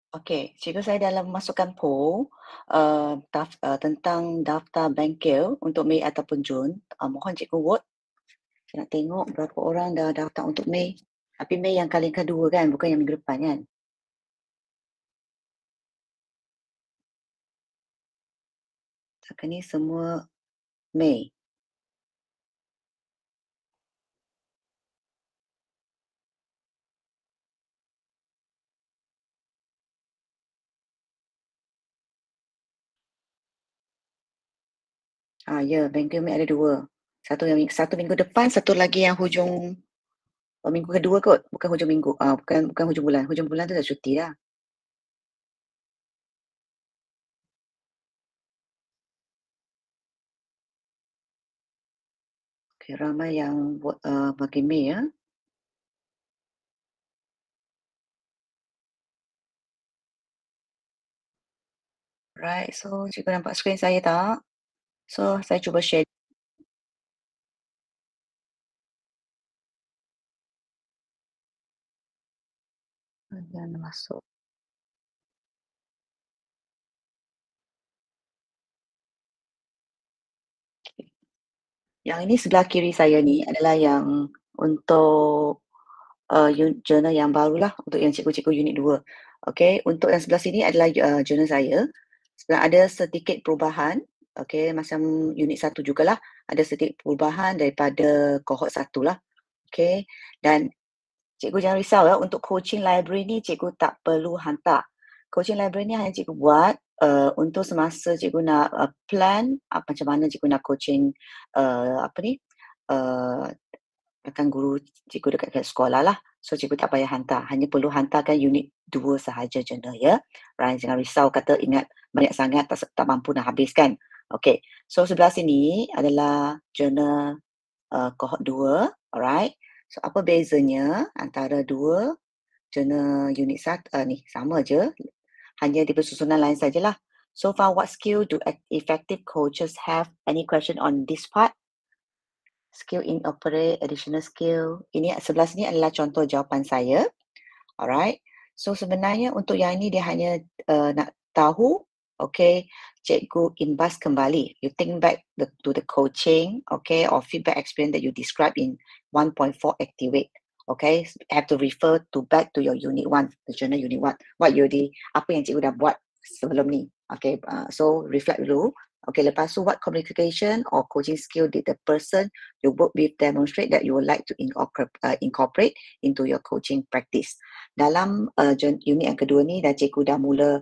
Okey, cikgu saya dalam memasukkan poll, tentang daftar bengkel untuk Mei ataupun Jun. Mohon cikgu vote. Saya nak tengok berapa orang dah daftar untuk Mei. Tapi Mei yang kali kedua kan, bukan yang minggu depan kan? Setakat ni semua Mei. Ya, bengkel Mei ada 2. Satu minggu depan, satu lagi yang hujung minggu kedua kot, bukan hujung minggu. Bukan hujung bulan. Hujung bulan tu dah cuti dah. Okey, ramai yang vote bagi Mei ya. Right, so cikgu nampak skrin saya tak? So, saya cuba share. Dan masuk. Yang ini sebelah kiri saya ni adalah yang untuk journal yang barulah untuk yang cikgu-cikgu unit 2. Okey, untuk yang sebelah sini adalah journal saya. Sebenarnya ada sedikit perubahan, okey, macam unit 1 jugalah, ada sedikit perubahan daripada kohort 1 lah. Okey, dan cikgu jangan risau ya, untuk coaching library ni cikgu tak perlu hantar. Coaching library ni hanya cikgu buat untuk semasa cikgu nak plan macam mana cikgu nak coaching apa ni, uh, rakan guru cikgu dekat sekolah lah. So cikgu tak payah hantar, hanya perlu hantarkan unit 2 sahaja journal ya. Right, jangan risau kata ingat banyak sangat tak mampu nak habiskan. Okey, so sebelah sini adalah journal cohort 2, alright. So apa bezanya antara dua journal unit 1 ni, sama je, hanya di susunan lain sajalah. So far, what skill do effective coaches have? Any question on this part? Skill incorporate, additional skill. Ini sebelah sini adalah contoh jawapan saya. Alright. So sebenarnya untuk yang ini dia hanya nak tahu, okay, cikgu imbas kembali. You think back to the coaching, okay, or feedback experience that you describe in 1.4 activate. Okay, have to refer to back to your unit 1, the journal unit 1. Apa yang cikgu dah buat sebelum ni. Okay, so reflect dulu. Okay, lepas tu what communication or coaching skill did the person you work with demonstrate that you would like to incorporate into your coaching practice. Dalam unit yang kedua ni cikgu dah mula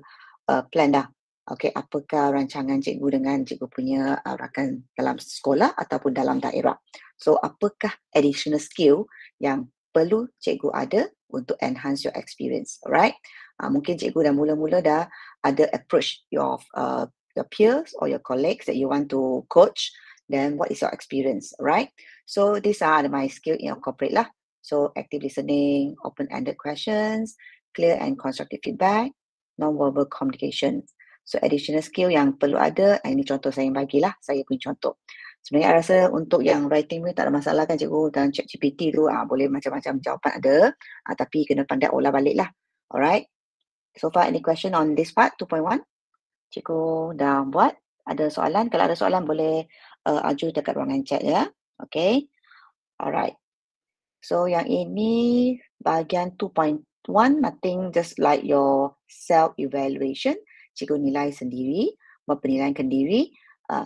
plan dah. Okay, apakah rancangan cikgu dengan cikgu punya rakan dalam sekolah ataupun dalam daerah. So, apakah additional skill yang perlu cikgu ada untuk enhance your experience, alright? Mungkin cikgu dah mula-mula dah ada approach your peers or your colleagues that you want to coach, then what is your experience, right? So these are my skill in corporate lah. So active listening, open-ended questions, clear and constructive feedback, non-verbal communication. So additional skill yang perlu ada, ini contoh saya yang bagilah, saya punya contoh. Sebenarnya I rasa untuk yang writing ni tak ada masalah kan cikgu, dan ChatGPT tu boleh macam-macam jawapan ada, tapi kena pandai olah balik lah. Alright. So far any question on this part 2.1? Cikgu dah buat. Ada soalan? Kalau ada soalan boleh ajuh dekat ruangan chat ya. Okay. Alright. So yang ini bahagian 2.1, nothing, just like your self-evaluation. Cikgu nilai sendiri, mempenilaikan diri.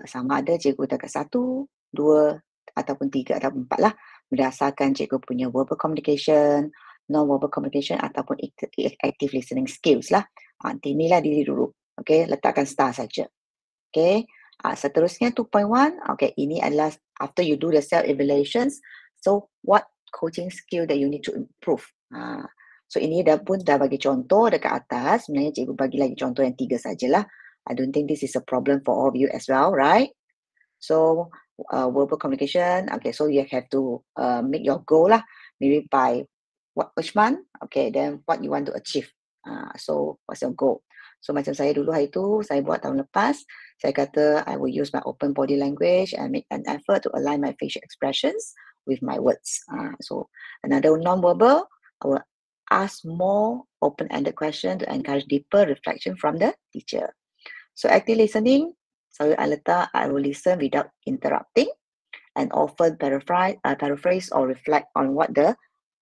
Sama ada cikgu dekat 1, 2, ataupun 3 ataupun 4 lah. Berdasarkan cikgu punya verbal communication, non-verbal communication ataupun active listening skills lah. Nilai diri dulu. Okay, letakkan star saja. Okay, seterusnya 2.1, okay, ini adalah after you do the self-evaluations, so what coaching skill that you need to improve. So ini dah bagi contoh dekat atas, sebenarnya cikgu bagi lagi contoh yang 3 sajalah. I don't think this is a problem for all of you as well, right? So verbal communication, okay, so you have to make your goal lah, maybe by which month, okay, then what you want to achieve. So what's your goal? So macam saya dulu hari tu, saya buat tahun lepas, saya kata I will use my open body language and make an effort to align my facial expressions with my words. So another non-verbal, I will ask more open-ended question to encourage deeper reflection from the teacher. So active listening, selalu I letak, I will listen without interrupting and often paraphrase or reflect on what the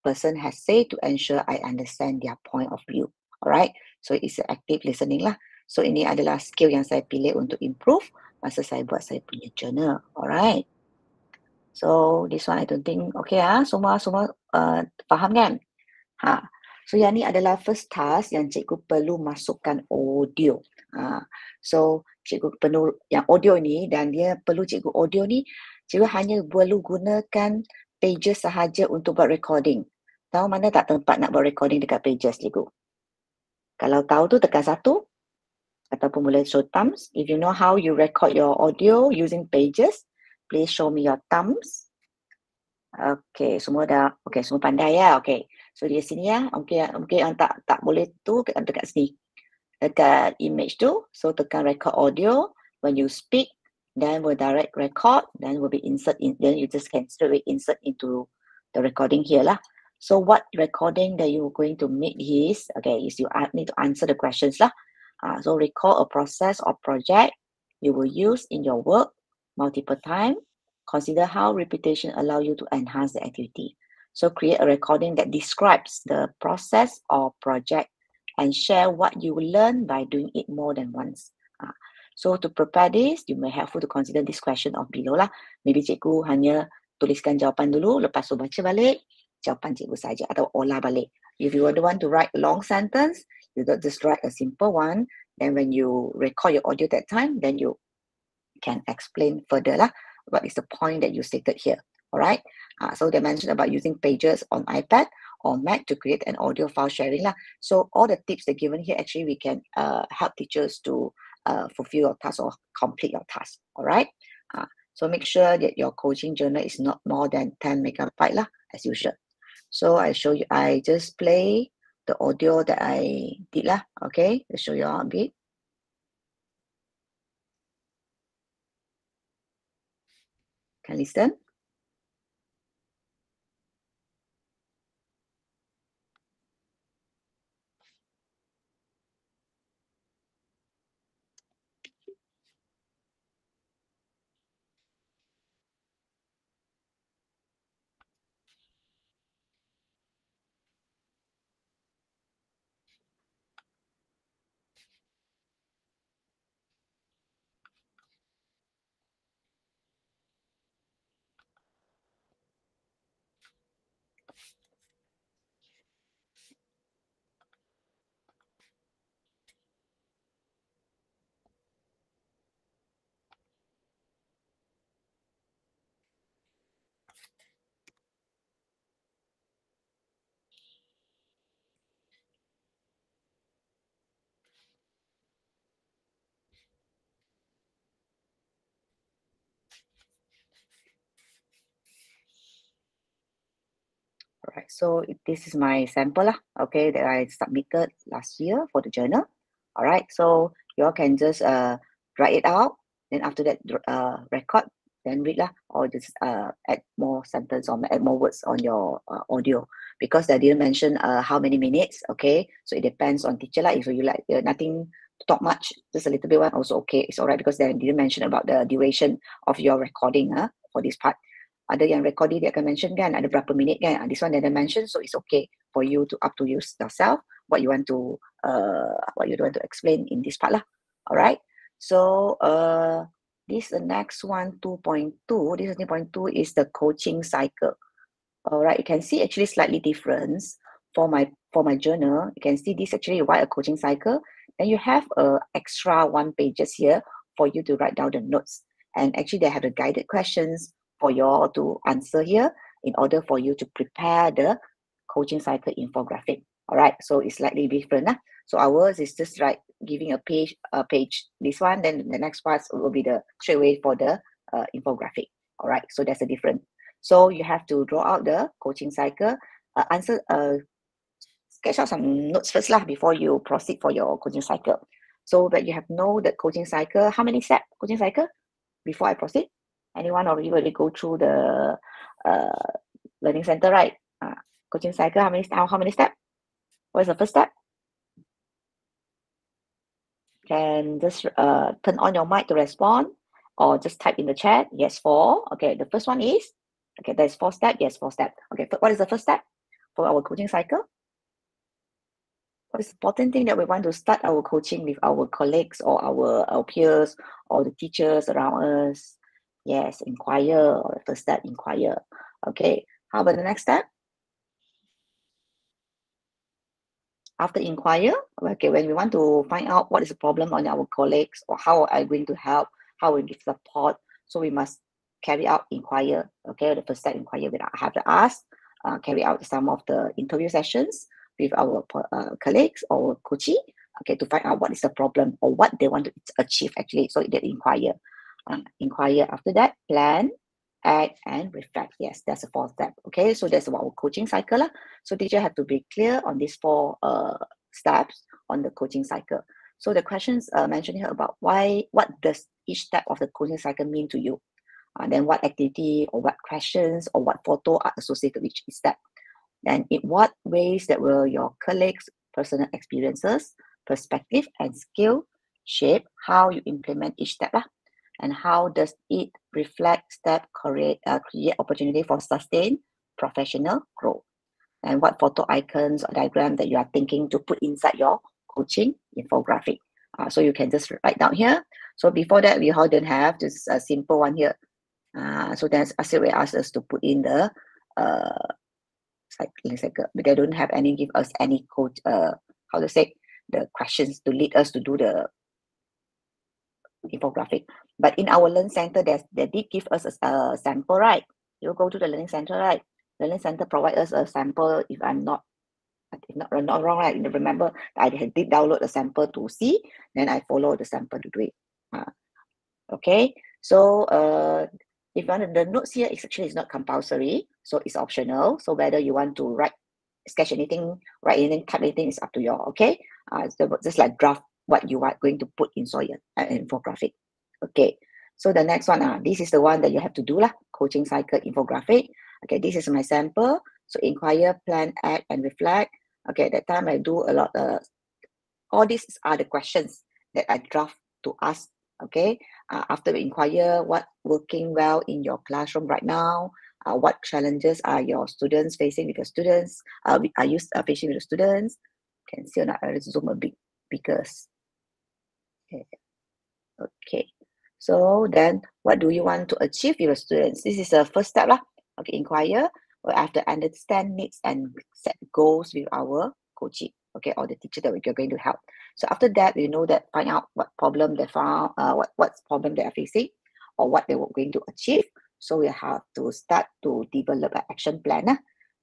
person has said to ensure I understand their point of view. Alright, so it's active listening lah. So ini adalah skill yang saya pilih untuk improve masa saya buat saya punya journal. Alright. So this one I don't think okay semua faham kan? So yang ni adalah first task yang cikgu perlu masukkan audio. So cikgu perlu yang audio ni dan dia perlu cikgu audio ni cikgu hanya perlu gunakan pages sahaja untuk buat recording. Tahu mana tak tempat nak buat recording dekat pages cikgu? Kalau tahu tu tekan 1 ataupun boleh show thumbs. If you know how you record your audio using pages, please show me your thumbs. Okay, semua pandai ya. Okay, so di sini ya. Okay, yang tak boleh tu dekat sini. Dekat image tu, so tekan record audio. When you speak, then will direct record, then will be insert in. Then you just can straight away insert into the recording here lah. So what recording that you're going to make is you need to answer the questions lah. So recall a process or project you will use in your work multiple times. Consider how repetition allow you to enhance the activity. So create a recording that describes the process or project and share what you learn by doing it more than once. So to prepare this, you may helpful to consider this question of below lah. Maybe cikgu hanya tuliskan jawapan dulu, lepas tu baca balik, jawapan cikgu saja atau olah balik. If you want to write a long sentence, you don't just write a simple one. Then when you record your audio that time, then you can explain further lah. What is the point that you stated here? All right. So they mentioned about using pages on iPad or Mac to create an audio file sharing lah. So all the tips they're given here, actually we can help teachers to fulfill your task or complete your task. All right. So make sure that your coaching journal is not more than 10 megabyte lah, as usual. So I just play the audio that I did lah. Okay, let's show you a bit. Can listen. Alright, so this is my sample lah, okay, that I submitted last year for the journal. Alright, so you all can just write it out, then after that record, then read lah, or just add more sentence or add more words on your audio, because they didn't mention how many minutes, okay, so it depends on teacher lah. If you like nothing to talk much, just a little bit one also okay, it's alright, because they didn't mention about the duration of your recording for this part. Ada yang recording dia akan mention kan, ada berapa minit kan. This one they mention, so it's okay for you to up to use yourself what you want to explain in this part lah. Alright. So this the next one 2.2. This 2.2 is the coaching cycle. Alright, you can see actually slightly difference for my journal. You can see this actually why a coaching cycle. Then you have extra 1 pages here for you to write down the notes. And actually they have the guided questions for you all to answer here in order for you to prepare the coaching cycle infographic. All right, so it's slightly different. So ours is just like giving a page, this one, then the next part will be the straight away for the infographic. All right, so that's a different. So you have to draw out the coaching cycle, sketch out some notes first lah before you proceed for your coaching cycle. So that you have know the coaching cycle, how many steps coaching cycle before I proceed? Anyone already go through the learning center, right? Coaching cycle, how many steps? What is the first step? can just turn on your mic to respond, or just type in the chat. Yes, 4. Okay, the first one is, okay, there's 4 steps. Yes, 4 steps. Okay, what is the first step for our coaching cycle? What is the important thing that we want to start our coaching with our colleagues or our peers or the teachers around us? Yes, inquire, or the first step, inquire. Okay, how about the next step? After inquire, okay, when we want to find out what is the problem on our colleagues or how are I going to help, how we give support, so we must carry out inquire. Okay, the first step, inquire, we have to ask, carry out some of the interview sessions with our colleagues or coachee, okay, to find out what is the problem or what they want to achieve actually. So they inquire. Inquire, after that, plan, act, and reflect. Yes, that's the 4th step. Okay, so that's our coaching cycle. So teacher have to be clear on these 4 steps on the coaching cycle. So the questions mentioned here about what does each step of the coaching cycle mean to you? Then what activity or what questions or what photo are associated with each step? Then in what ways that will your colleagues' personal experiences, perspective, and skill shape how you implement each step? And how does it reflect step create opportunity for sustained professional growth? And what photo icons or diagram that you are thinking to put inside your coaching infographic? So you can just write down here. So before that, we all don't have just a simple one here. So that's Asiway asked us to put in the but they don't have any give us any code how to say the questions to lead us to do the infographic. But in our learning center, they did give us a sample, right? You go to the learning center, right? The learning center provide us a sample. If not wrong, right? Remember, I did download the sample to see, then I follow the sample to do it. Okay, so if you want the notes here, it's not compulsory, so it's optional. So whether you want to write, sketch anything, write anything, type anything, is up to you. Okay, so just like draft what you are going to put in your infographic. Okay, so the next one, this is the one that you have to do lah. Coaching cycle infographic. Okay, this is my sample. So inquire, plan, act, and reflect. Okay, at that time I do a lot. All these are the questions that I draft to ask. Okay, after we inquire what working well in your classroom right now, what challenges are your students facing with your students, are you facing with the students? Can see or not? I'll zoom a bit because okay. So then what do you want to achieve with your students? This is the first step lah. Okay, inquire. We have to understand needs and set goals with our coaching, okay, or the teacher that we're going to help. So after that, we know that find out what problem they found, what's problem they are facing, or what they were going to achieve. So we have to start to develop an action plan.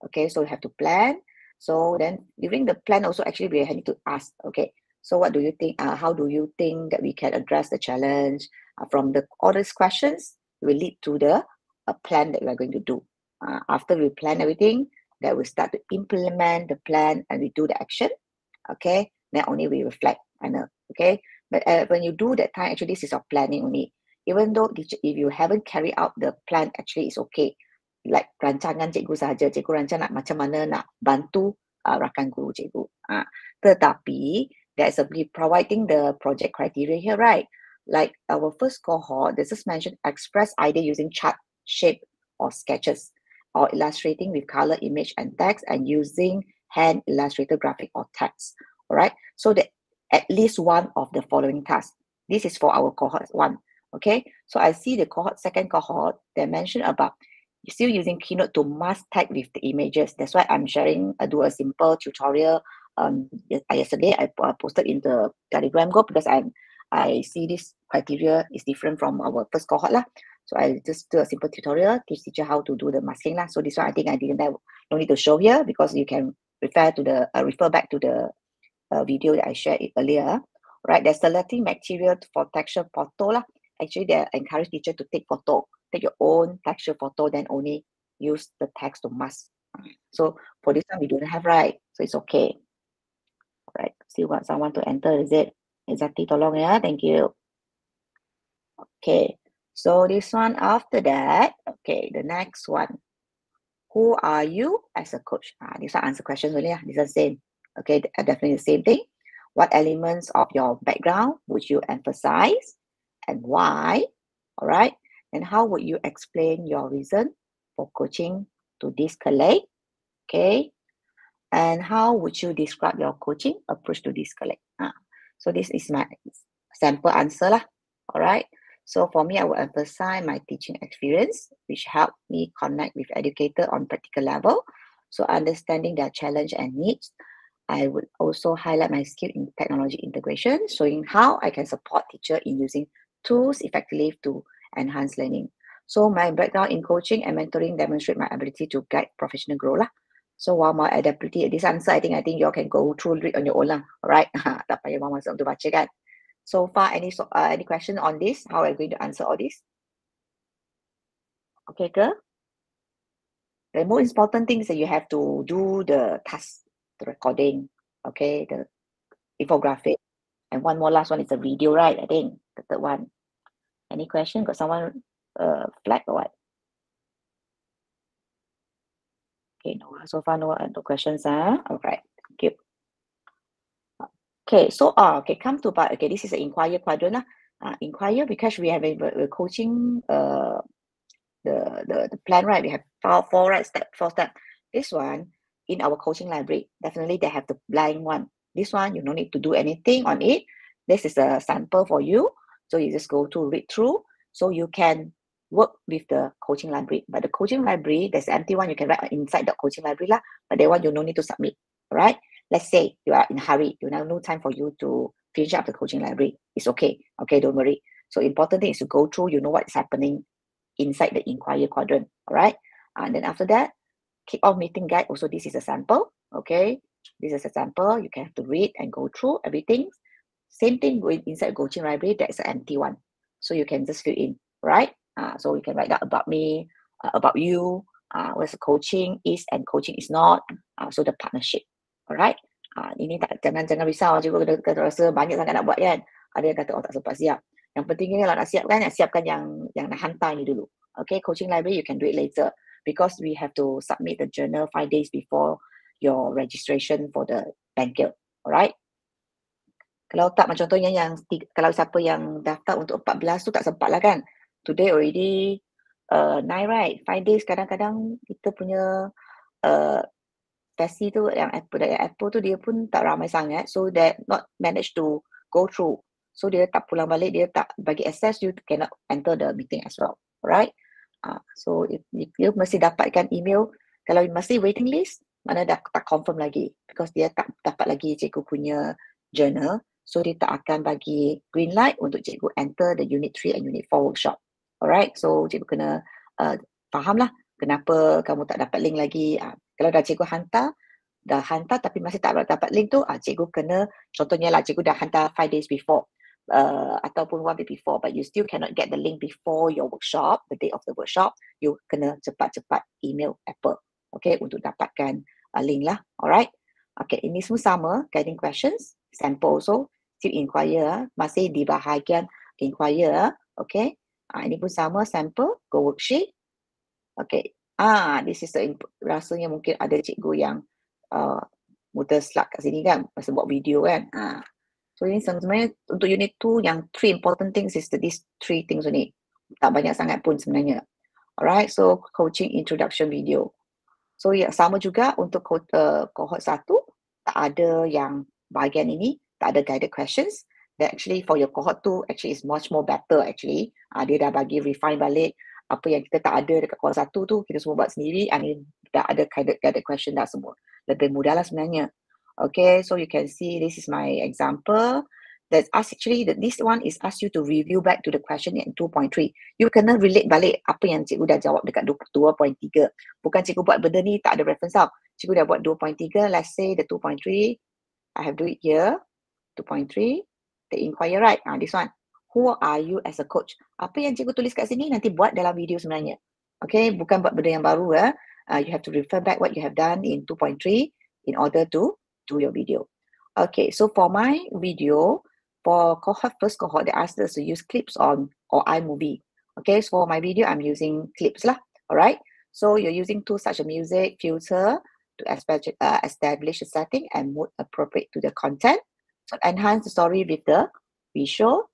Okay, so we have to plan. So then during the plan also actually we need to ask, okay, so what do you think? How do you think that we can address the challenge? From all these questions will lead to the plan that we are going to do. After we plan everything, that we start to implement the plan and we do the action. Okay, then only we reflect. Okay, but when you do that time, actually this is our planning only. Even though if you haven't carried out the plan, actually it's okay. Like rancangan cikgu sahaja, cikgu rancang nak macam mana nak bantu rakan guru cikgu. Tetapi there's a providing the project criteria here, right? Like our first cohort, this is mentioned express idea using chart, shape, or sketches, or illustrating with color, image, and text, and using hand illustrated graphic or text. All right. So that at least one of the following tasks. This is for our cohort 1. Okay. So I see the second cohort, they mentioned about still using Keynote to mask tag with the images. That's why I'm sharing, do a simple tutorial. Yesterday I posted in the Telegram group because I see this criteria is different from our first cohort lah. So I just do a simple tutorial, teach teacher how to do the masking lah. So this one I think I didn't have, no need to show here because you can refer back to the video that I shared earlier. Right, they're selecting material for texture photo lah. Actually, they encourage teacher to take photo, take your own texture photo, then only use the text to mask. So for this one, we don't have, right? So it's okay. All right, still got someone to enter, is it? Exactly, tolong ya, thank you. Okay, so this one after that, okay, the next one. Who are you as a coach? This one answer questions only. This is the same. Okay, definitely the same thing. What elements of your background would you emphasize and why? All right. And how would you explain your reason for coaching to this colleague? Okay. And how would you describe your coaching approach to this colleague? So this is my sample answer lah. All right. So for me, I will emphasize my teaching experience, which helped me connect with educator on practical level. So understanding their challenge and needs. I would also highlight my skill in technology integration, showing how I can support teacher in using tools effectively to enhance learning. So my background in coaching and mentoring demonstrate my ability to guide professional growth lah. So while my adaptability, this answer I think you all can go through read on your own lah. Alright, tak payah mama untuk baca kan. So far, any question on this? How are you going to answer all this? Okay ke? The most important thing is that you have to do the task, the recording, okay, the infographic, and one more last one is the video, right? I think the third one. Any question? Got someone flag or what? Okay, no. So far, no questions. All right, thank you. Okay, so okay, come to part. Okay, this is the inquire quadrant. Inquire because we have a coaching the plan, right? We have four right step, four step. This one in our coaching library, definitely they have the blind one. This one you don't need to do anything on it. This is a sample for you. So you just go to read through. So you can work with the coaching library. But the coaching library, there's an empty one you can write inside the coaching library lah. But that one you don't need to submit. All right. Let's say you are in a hurry. You have no time for you to finish up the coaching library. It's okay. Okay, don't worry. So important thing is to go through, you know what's happening inside the inquire quadrant. All right. And then after that, kick-off meeting guide. Also, this is a sample. Okay. This is a sample. You can have to read and go through everything. Same thing going inside coaching library. That's an empty one. So you can just fill in, right? So you can write down about me, about you, what the coaching is and coaching is not. So the partnership. Alright. Ini tak jangan risau cikgu kata rasa banyak sangat nak buat kan. Ada yang kata tak sempat siap. Yang pentingnya kalau nak siapkan yang nak hantar ni dulu. Okay, coaching library you can do it later because we have to submit the journal 5 days before your registration for the banquet. Alright. Kalau tak macam contohnya kalau siapa yang daftar untuk 14 tu tak sempat lah kan. Today already 9 right. 5 days kadang-kadang kita punya sesi tu yang Apple tu dia pun tak ramai sangat. So that not managed to go through. So dia tak pulang balik, dia tak bagi access, you cannot enter the meeting as well. Alright. So you mesti dapatkan email. Kalau masih waiting list, mana dah tak confirm lagi. Because dia tak dapat lagi cikgu punya journal. So dia tak akan bagi green light untuk cikgu enter the unit 3 and unit 4 workshop. Alright, so cikgu kena faham lah kenapa kamu tak dapat link lagi. Kalau dah cikgu dah hantar tapi masih tak dapat link tu, cikgu kena, contohnya lah cikgu dah hantar 5 days before ataupun 1 week before, but you still cannot get the link before your workshop, the day of the workshop, you kena cepat-cepat email Apple, okay, untuk dapatkan link lah. Alright, okay, ini semua sama, guiding questions, sample also, still inquire, masih di bahagian inquire, okay. Ini pun sama, sample, go worksheet. Okay. This is rasanya mungkin ada cikgu yang muter slide kat sini kan, masa buat video kan. So ini sebenarnya untuk unit 2 yang 3 important things is these 3 things only. Tak banyak sangat pun sebenarnya. Alright, so coaching introduction video. So ya, sama juga untuk cohort 1, tak ada yang bahagian ini, tak ada guided questions. That actually for your cohort 2 actually is much more better actually. Dia dah bagi refine balik apa yang kita tak ada dekat cohort 1 tu, kita semua buat sendiri. Ini dah ada guided question dah semua. Lebih mudah lah sebenarnya. Okay, so you can see this is my example. That's actually this one is ask you to review back to the question in 2.3. You kena relate balik apa yang cikgu dah jawab dekat 2.3. Bukan cikgu buat benda ni tak ada reference tau. Cikgu dah buat 2.3. Let's say the 2.3. I have do it here. 2.3. The inquire, right? This one. Who are you as a coach? Apa yang cikgu tulis kat sini nanti buat dalam video sebenarnya. Okay, bukan buat benda yang baru ya. You have to refer back what you have done in 2.3 in order to do your video. Okay, so for my video, for first cohort, they asked us to use clips on or iMovie. Okay, so for my video, I'm using clips lah. Alright, so you're using tools such as music, filter to establish a setting and mood appropriate to the content. So enhance the story with the visual,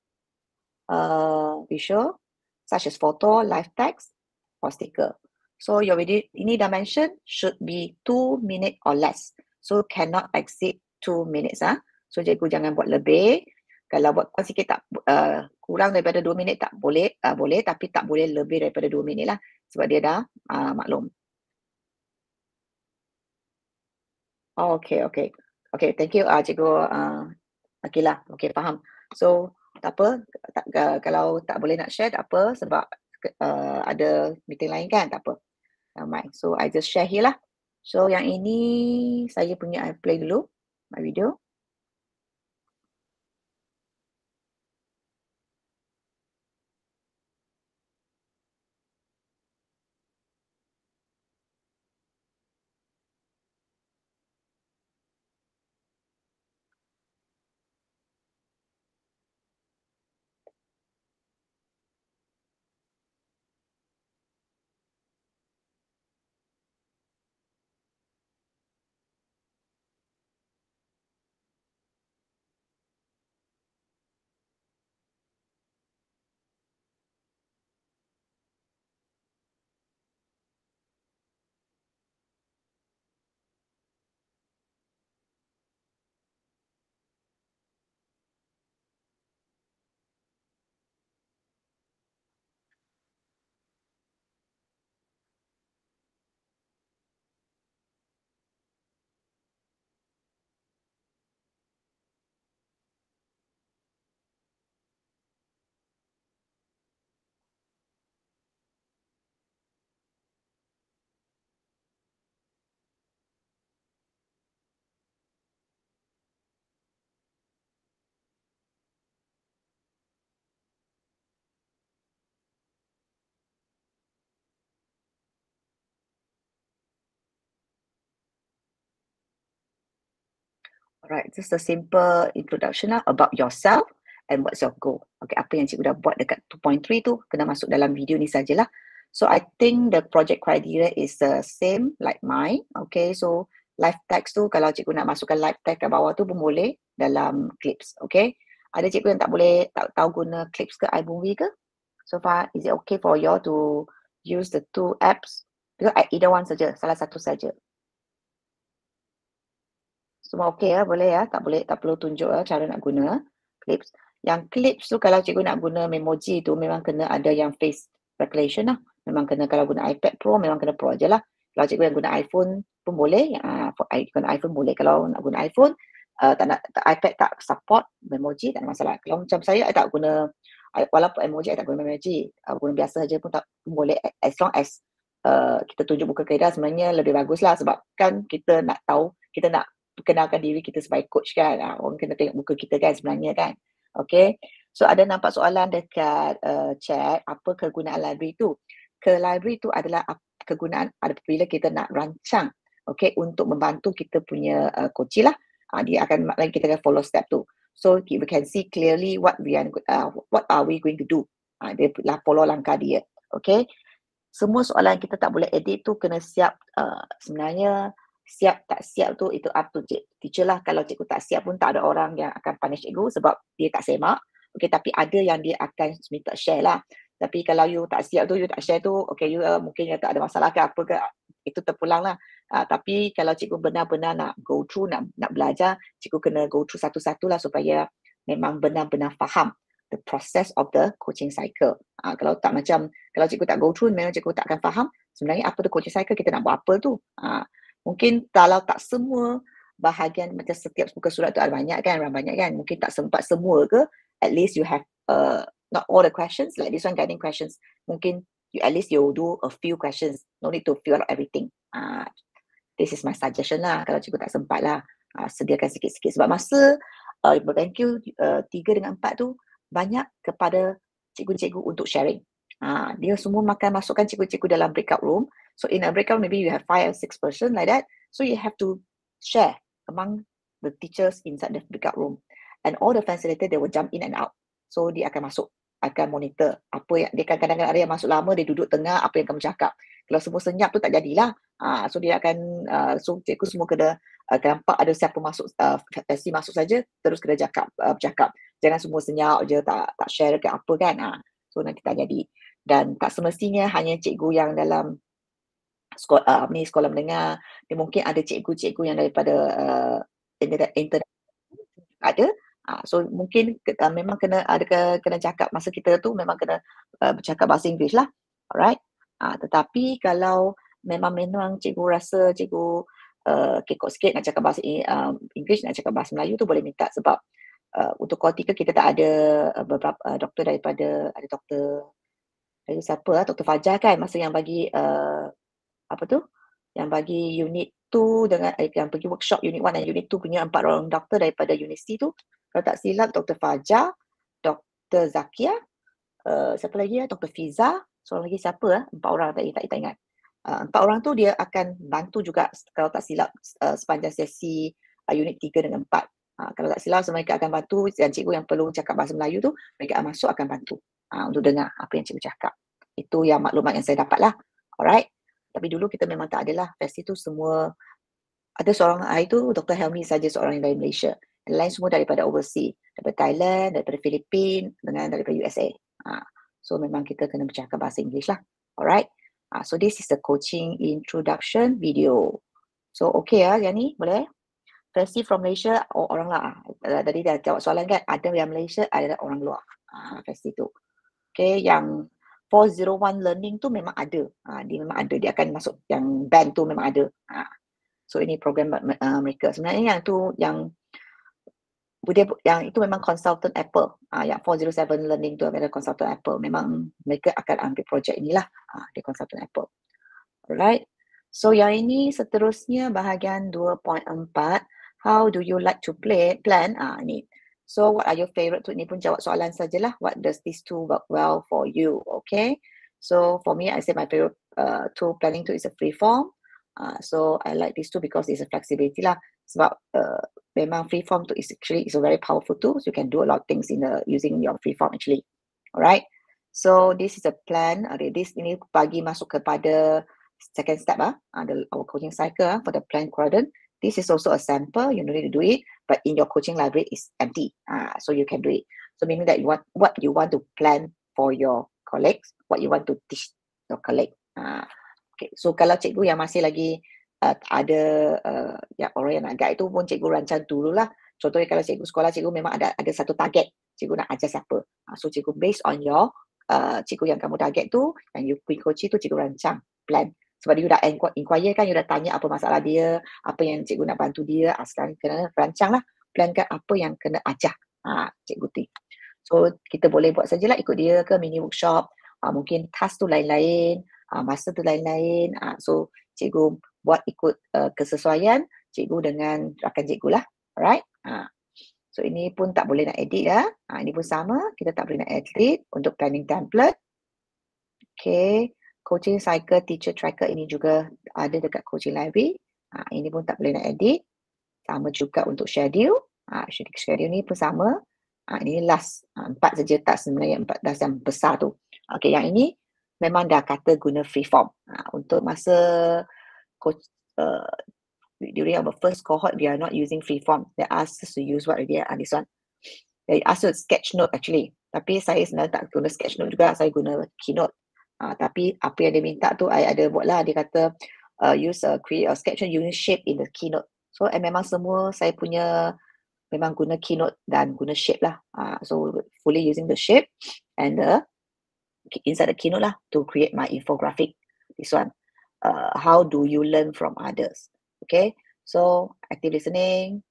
visual such as photo, live text, or sticker. So your video ini dimension should be 2 minutes or less. So cannot exceed 2 minutes. So cikgu jangan buat lebih. Kalau buat kurang sikit tak, kurang daripada 2 minit tak boleh, boleh, tapi tak boleh lebih daripada 2 minit lah. Sebab dia dah maklum. Oh, okay, okay. Okay, thank you cikgu Akilah. Okay, faham. So, tak apa, kalau tak boleh nak share tak apa sebab ada meeting lain kan, tak apa. Never mind. So, I just share here lah. So, yang ini saya punya I play dulu my video. Alright, just a simple introduction lah about yourself and what's your goal. Okay, apa yang cikgu dah buat dekat 2.3 tu kena masuk dalam video ni sajalah. So I think the project criteria is the same like mine. Okay, so live text tu kalau cikgu nak masukkan live text kat bawah tu pun boleh dalam clips. Okay, ada cikgu yang tak boleh, tak tahu guna clips ke iMovie ke? So far, is it okay for you to use the two apps? Because either one saja, salah satu saja. Semua okey ya, boleh ya, tak boleh, tak perlu tunjuk cara nak guna clips. Yang clips tu kalau cikgu nak guna memoji tu memang kena ada yang face recognition lah. Memang kena, kalau guna iPad Pro memang kena Pro je lah. Kalau cikgu yang guna iPhone pun boleh, guna iPhone boleh. Kalau nak guna iPhone, iPad tak support memoji, tak ada masalah. Kalau macam saya tak guna, walaupun emoji, I tak guna memoji. Guna biasa saja pun tak pun boleh, as long as kita tunjuk muka kaedah sebenarnya lebih bagus lah. Sebab kan kita nak tahu, kita nak perkenalkan diri kita sebagai coach kan. Orang kena tengok muka kita kan sebenarnya kan. Okay. So ada nampak soalan dekat chat, apa kegunaan library tu? Library tu adalah kegunaan apabila kita nak rancang, okay, untuk membantu kita punya coach lah. Dia akan, kita akan follow step tu. So we can see clearly what are we going to do. Dia lah follow langkah dia. Okay. Semua soalan kita tak boleh edit tu kena siap. Sebenarnya siap tak siap tu itu up to teacher lah. Kalau cikgu tak siap pun tak ada orang yang akan punish cikgu sebab dia tak semak. Okay, tapi ada yang dia akan minta share lah. Tapi kalau you tak siap tu, you tak share tu, okay, you mungkin you tak ada masalah ke apa ke, itu terpulang lah. Tapi kalau cikgu benar-benar nak go through, nak belajar, cikgu kena go through satu-satu lah supaya memang benar-benar faham the process of the coaching cycle. Kalau tak macam, kalau cikgu tak go through, memang cikgu tak akan faham sebenarnya apa tu coaching cycle, kita nak buat apa tu. Mungkin kalau tak semua bahagian, macam setiap muka surat tu ada banyak kan, mungkin tak sempat semua ke, at least you have not all the questions, like this one guiding questions, mungkin you at least you do a few questions, no need to fill out everything. This is my suggestion lah, kalau cikgu tak sempat lah, sediakan sikit-sikit sebab masa thank you 3 dengan 4 tu banyak kepada cikgu-cikgu untuk sharing. Dia semua makan masukkan cikgu-cikgu dalam breakout room. So in a breakout, maybe you have 5 or 6 person like that. So you have to share among the teachers inside the breakout room. And all the facilitator, they will jump in and out. So dia akan masuk, akan monitor. Apa yang, dia kadang-kadang ada yang masuk lama, dia duduk tengah, apa yang kamu cakap. Kalau semua senyap tu tak jadilah. So dia akan, so cikgu semua kena nampak ada siapa masuk, faculty masuk saja, terus kena bercakap. Jangan semua senyap je, tak share ke apa kan. So nanti tak jadi. Dan tak semestinya hanya cikgu yang dalam sekolah menengah, dia mungkin ada cikgu-cikgu yang daripada, internet ada. So mungkin memang kena cakap masa kita tu memang kena, bercakap bahasa Inggeris lah, alright. Tetapi kalau memang cikgu rasa cikgu, kekok sikit nak cakap bahasa Inggeris, nak cakap bahasa Melayu tu boleh minta sebab, untuk kuarti kita tak ada, beberapa, doktor daripada ada dari siapa Dr. Fajar kan masa yang bagi, apa tu, yang bagi unit 2 dengan yang pergi workshop unit 1 dan unit 2 punya 4 orang doktor daripada universiti tu, kalau tak silap Dr. Fajar, Dr. Zakia, siapa lagi Dr. Fiza, seorang lagi siapa 4 orang tak ingat. 4 orang tu dia akan bantu juga kalau tak silap sepanjang sesi unit 3 dengan 4. Kalau tak silap mereka akan bantu dan cikgu yang perlu cakap bahasa Melayu tu, mereka akan masuk akan bantu untuk dengar apa yang cikgu cakap. Itu yang maklumat yang saya dapat lah. Alright. Tapi dulu kita memang tak adalah. Festi tu semua, ada seorang hari tu Dr. Helmi saja seorang yang dari Malaysia. Yang lain semua daripada overseas. Daripada Thailand, daripada Filipina dengan daripada USA. So memang kita kena bercakap bahasa Inggeris lah. Alright. So this is the coaching introduction video. So okay yang ni boleh? Festi from Malaysia, orang lah. Tadi dah jawab soalan kan, ada yang Malaysia, ada orang luar. Festi tu. Okay, yang 401 learning tu memang ada. Dia memang ada. Dia akan masuk yang band tu memang ada. So ini program mereka. Sebenarnya yang tu yang itu memang consultant Apple. Yang 407 learning tu adalah consultant Apple. Memang mereka akan ambil projek inilah. Dia consultant Apple. Alright. So yang ini seterusnya bahagian 2.4. How do you like to plan? Ni. So what are your favorite? Ini pun jawab soalan sajalah. What does this tool work well for you? Okay. So for me, I say my favorite tool planning tool is a free form. So I like this tool because it's a flexibility lah. Sebab memang free form tu is a very powerful tool. So you can do a lot of things using your free form actually. Alright. So this is a plan. Okay, ini bagi masuk kepada second step our coaching cycle for the plan quadrant. This is also a sample. You don't need to do it, but in your coaching library is empty. So you can do it. So meaning that what you want to plan for your colleagues, what you want to teach your colleague. Okay. So kalau cikgu yang masih lagi ada yang orang yang nak guide tu pun cikgu rancang dululah. Contohnya kalau cikgu sekolah, cikgu memang ada satu target. Cikgu nak ajar siapa. So cikgu based on your cikgu yang kamu target tu, yang you pergi coaching tu, cikgu rancang plan. Sebab you dah inquire kan, you dah tanya apa masalah dia, apa yang cikgu nak bantu dia. Sekarang kena rancang lah, plankan apa yang kena ajar cikgu tu. So kita boleh buat sajalah ikut dia ke mini workshop. Mungkin task tu lain-lain, masa tu lain-lain. So cikgu buat ikut kesesuaian cikgu dengan rakan cikgu lah. Alright. So ini pun tak boleh nak edit ya. Ini pun sama, kita tak boleh nak edit untuk planning template. Okay. Coaching cycle teacher tracker ini juga ada dekat coaching library. Ini pun tak boleh nak edit. Sama juga untuk schedule. Schedule ni pun sama. Ini last 4 saja task sebenarnya, 4 task yang besar tu. Okay, yang ini memang dah kata guna free form. Untuk masa coach during our first cohort, we are not using free form. They ask us to use what idea? This one. They ask us sketch note actually. Tapi saya sebenarnya tak guna sketch note juga. Saya guna keynote. Tapi apa yang dia minta tu, I ada buat lah. Dia kata create a sketch note using shape in the keynote. So memang semua saya punya memang guna keynote dan guna shape lah. So fully using the shape and inside the keynote lah to create my infographic. This one. How do you learn from others? Okay. So active listening,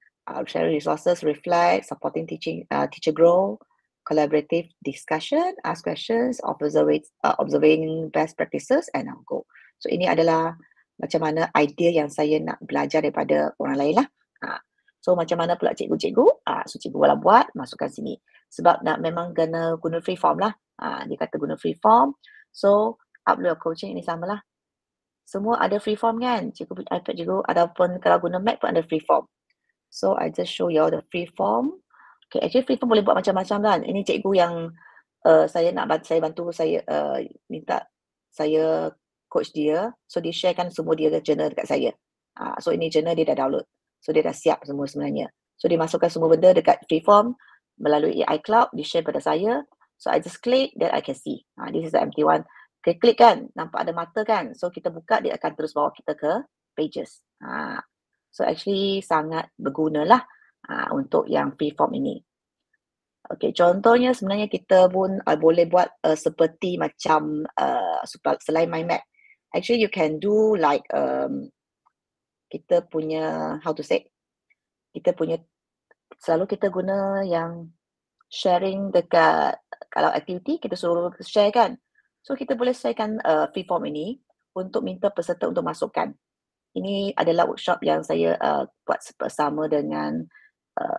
sharing resources, reflect, supporting teacher grow, collaborative discussion, ask questions, observing best practices, and now go. So ini adalah macam mana idea yang saya nak belajar daripada orang lain lah. So macam mana pula cikgu-cikgu? So cikgu wala buat, masukkan sini. Sebab nak memang guna free form lah. Dia kata guna free form. So upload coaching ini sama lah. Semua ada free form kan? Cikgu iPad cikgu, ataupun kalau guna Mac pun ada free form. So I just show you all the free form. Okay, actually free form boleh buat macam-macam kan. Ini cikgu yang saya bantu saya minta saya coach dia, so dia sharekan semua dia journal dekat saya. So ini journal dia dah download. So dia dah siap semua sebenarnya. So dia masukkan semua benda dekat Freeform melalui iCloud, dia share pada saya. So I just click, then I can see. This is the empty one. Klik kan, nampak ada mata kan. So kita buka, dia akan terus bawa kita ke pages. So actually sangat berguna lah untuk yang Freeform ini. Okay, contohnya sebenarnya kita pun boleh buat seperti macam selain mind map. Actually you can do like kita punya, how to say, kita punya, selalu kita guna yang sharing dekat, kalau aktiviti kita suruh share kan. So kita boleh sharekan Freeform ini untuk minta peserta untuk masukkan. Ini adalah workshop yang saya buat bersama dengan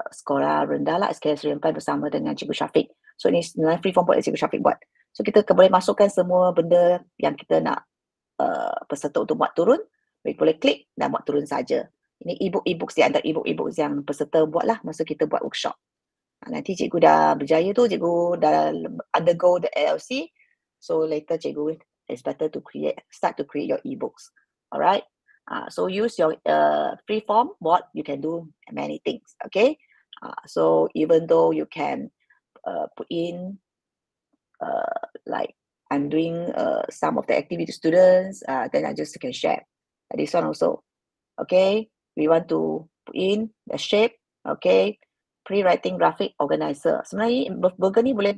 sekolah rendah lah, SKS Rempan bersama dengan Cikgu Syafiq. So ini sebenarnya Freeform buat Cikgu Syafiq buat. So kita boleh masukkan semua benda yang kita nak peserta untuk buat turun. Mereka boleh klik dan buat turun saja. Ini e-book di antara e-book yang peserta buat lah masa kita buat workshop. Nanti cikgu dah berjaya tu, cikgu dah undergo the ALC. So later cikgu is better to start to create your e-books. Alright. So use your Freeform board, you can do many things. Okay. So even though you can put in like I'm doing some of the activity to students, then I just can share. This one also. Okay, we want to put in the shape. Okay, pre-writing graphic organizer. Sebenarnya burger ni boleh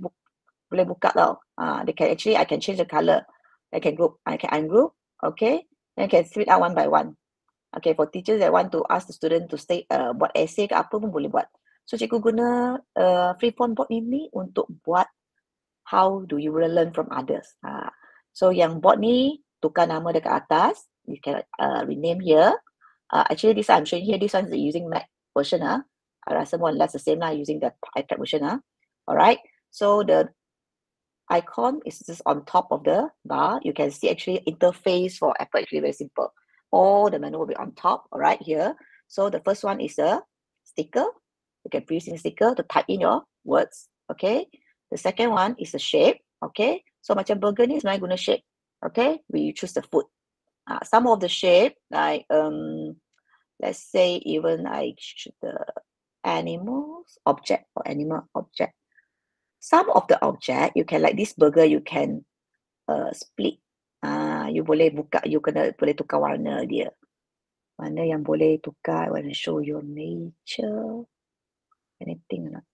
buka tau. They can actually, I can change the color. I can ungroup. Okay, then I can split out one by one. Okay, for teachers that want to ask the student to stay buat essay ke apa pun boleh buat. So cikgu guna Freeform board ini untuk buat how do you learn from others. So yang board ni tukar nama dekat atas. You can rename here. Actually, this I'm showing here. This one is using Mac version. I rasa more or less the same lah, using the iPad version. Alright. So the icon is just on top of the bar. You can see actually interface for Apple actually very simple. All the menu will be on top. Alright, here. So the first one is a sticker. You can press in sticker to type in your words. Okay. The second one is a shape. Okay. So macam burger ni sebenarnya guna shape. Okay. We choose the food. Some of the shape, like let's say even I choose the animals object or animal object. Some of the object you can, like this burger, you can split. You boleh buka, you boleh tukar warna dia. Mana yang boleh tukar? I want to show your nature. Anything or not?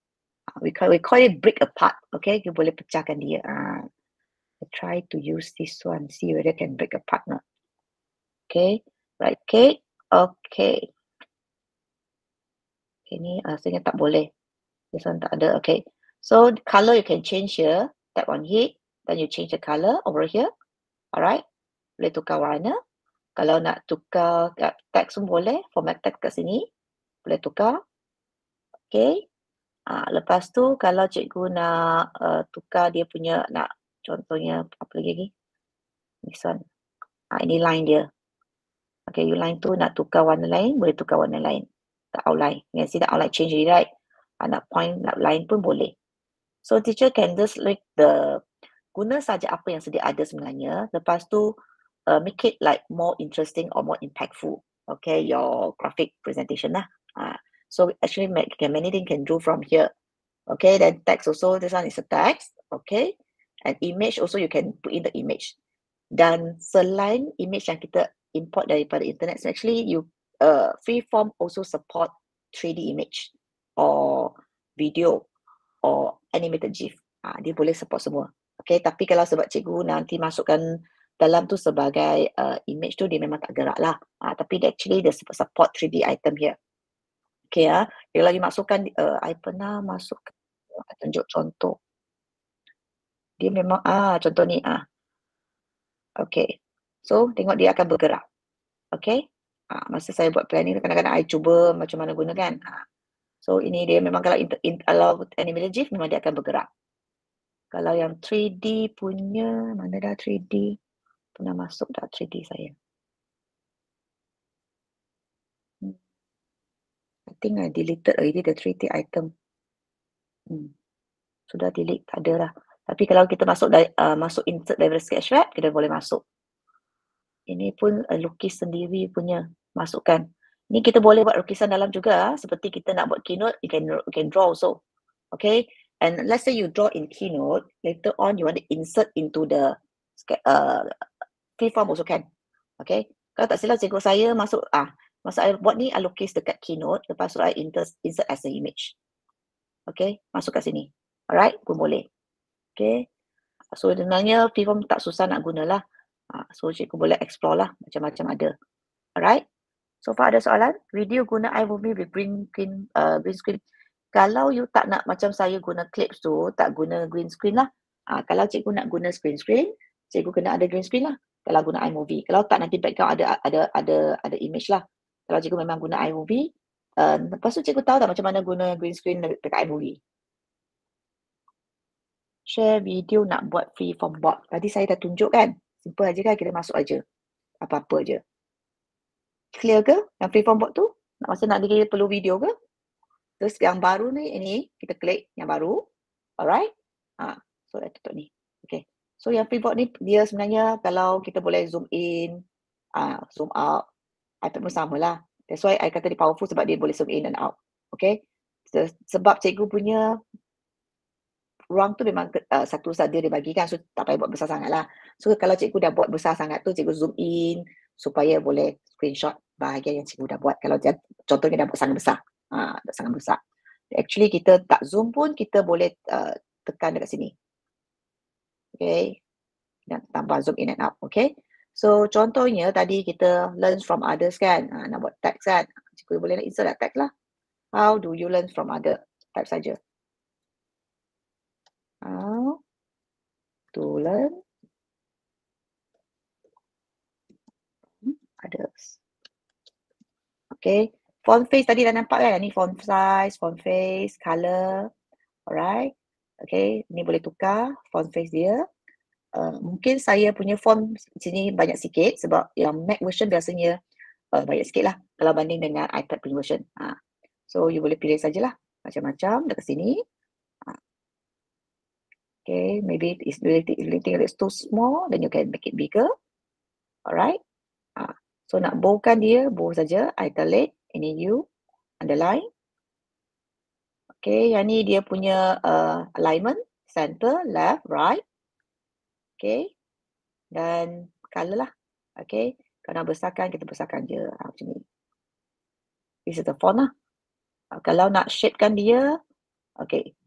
We call it break apart. Okay, you boleh pecahkan dia. I try to use this one, see whether I can break apart or not. Okay, right click. Okay. Okay, ni rasanya tak boleh. This one tak ada. Okay. So color you can change here. Tap on it. Then you change the color over here. Alright. Boleh tukar warna. Kalau nak tukar text pun boleh. Format text kat sini. Boleh tukar. Okay. Lepas tu kalau cikgu nak tukar dia punya, nak contohnya apa lagi? This one. Ini line dia. Okay, you line tu nak tukar warna lain, boleh tukar warna lain. The outline. You can see the outline change already, right? Nak point, nak line pun boleh. So teacher can just like guna saja apa yang sedia ada sebenarnya. Lepas tu make it like more interesting or more impactful. Okay, your graphic presentation lah. So actually many things can do from here. Okay, then text also, this one is a text. Okay, and image also you can put in the image. Dan selain image yang kita import daripada internet, so actually you Freeform also support 3D image or video or animated GIF. Dia boleh support semua. Okay, tapi kalau sebab cikgu nanti masukkan dalam tu sebagai image tu, dia memang tak gerak lah. Tapi actually dia support 3D item here. Okay, dia lagi masukkan, I pernah masukkan, tunjuk contoh. Dia memang, contoh ni, okay. So, tengok dia akan bergerak. Okay. Masa saya buat planning, kadang-kadang I cuba macam mana gunakan. So, ini dia memang kalau animated GIF, memang dia akan bergerak. Kalau yang 3D punya, mana dah 3D? Pernah masuk dah 3D saya. I think I deleted already the 3D item. Sudah delete, tak ada lah. Tapi kalau kita masuk insert daripada Sketchpad, kita boleh masuk. Ini pun lukis sendiri punya, masukkan. Ni kita boleh buat lukisan dalam juga, seperti kita nak buat keynote, you can draw also. Okay, and let's say you draw in keynote, later on you want to insert into the freeform also can. Okay, kalau tak silap cikgu saya masuk saya buat ni, I lukis dekat keynote, lepas tu I insert as an image. Okay, masuk kat sini. Alright, pun boleh. Okay, so sebenarnya freeform tak susah nak gunalah. So cikgu boleh explore lah, macam-macam ada. Alright, so far ada soalan? Video guna iMovie with green screen. Kalau you tak nak macam saya guna clips tu, tak guna green screen lah. Kalau cikgu nak guna screen, cikgu kena ada green screen lah. Kalau guna iMovie. Kalau tak, nanti background ada image lah. Kalau cikgu memang guna iMovie, lepas tu cikgu tahu tak macam mana guna green screen dekat iMovie. Share video nak buat freeform board. Tadi saya dah tunjuk kan. Simple aja kan, kita masuk aja. Apa-apa aja. Clear ke yang freeform board tu? Masa nak dia perlu video ke? Terus yang baru ni, ini kita klik yang baru. Alright. So dah tutup ni. Okay. So yang freeboard ni dia sebenarnya kalau kita boleh zoom in, zoom out, iPad pun sama lah. That's why I kata dia powerful sebab dia boleh zoom in and out. Okay. Sebab cikgu punya ruang tu memang satu saja dia bagikan, so tak payah buat besar sangat lah. So kalau cikgu dah buat besar sangat tu, cikgu zoom in supaya boleh screenshot bahagian yang cikgu dah buat. Kalau contohnya dah buat sangat besar. Sangat besar. Actually kita tak zoom pun kita boleh tekan dekat sini. Okay. Dan tambah zoom in and out. Okay. So contohnya tadi kita learn from others kan. Nak buat text kan. Cikgu boleh nak insert text lah. How do you learn from other? Type saja. How to learn from others. Okay. Font face tadi dah nampak kan. Ni font size, font face, color. Alright. Okay. Ni boleh tukar font face dia. Mungkin saya punya font sini banyak sikit sebab yang Mac version biasanya banyak sikit lah kalau banding dengan iPad punya version. So you boleh pilih sajalah macam-macam dekat sini. Okay, maybe it's think it's too small, then you can make it bigger. Alright. So nak boldkan dia, bold saja, italic, ini you, underline. Okay, yang ni dia punya alignment, center, left, right. Okay, dan color lah. Okay, kalau nak besarkan, kita besarkan je macam ni. This is the font lah. Kalau nak shapekan dia, okay.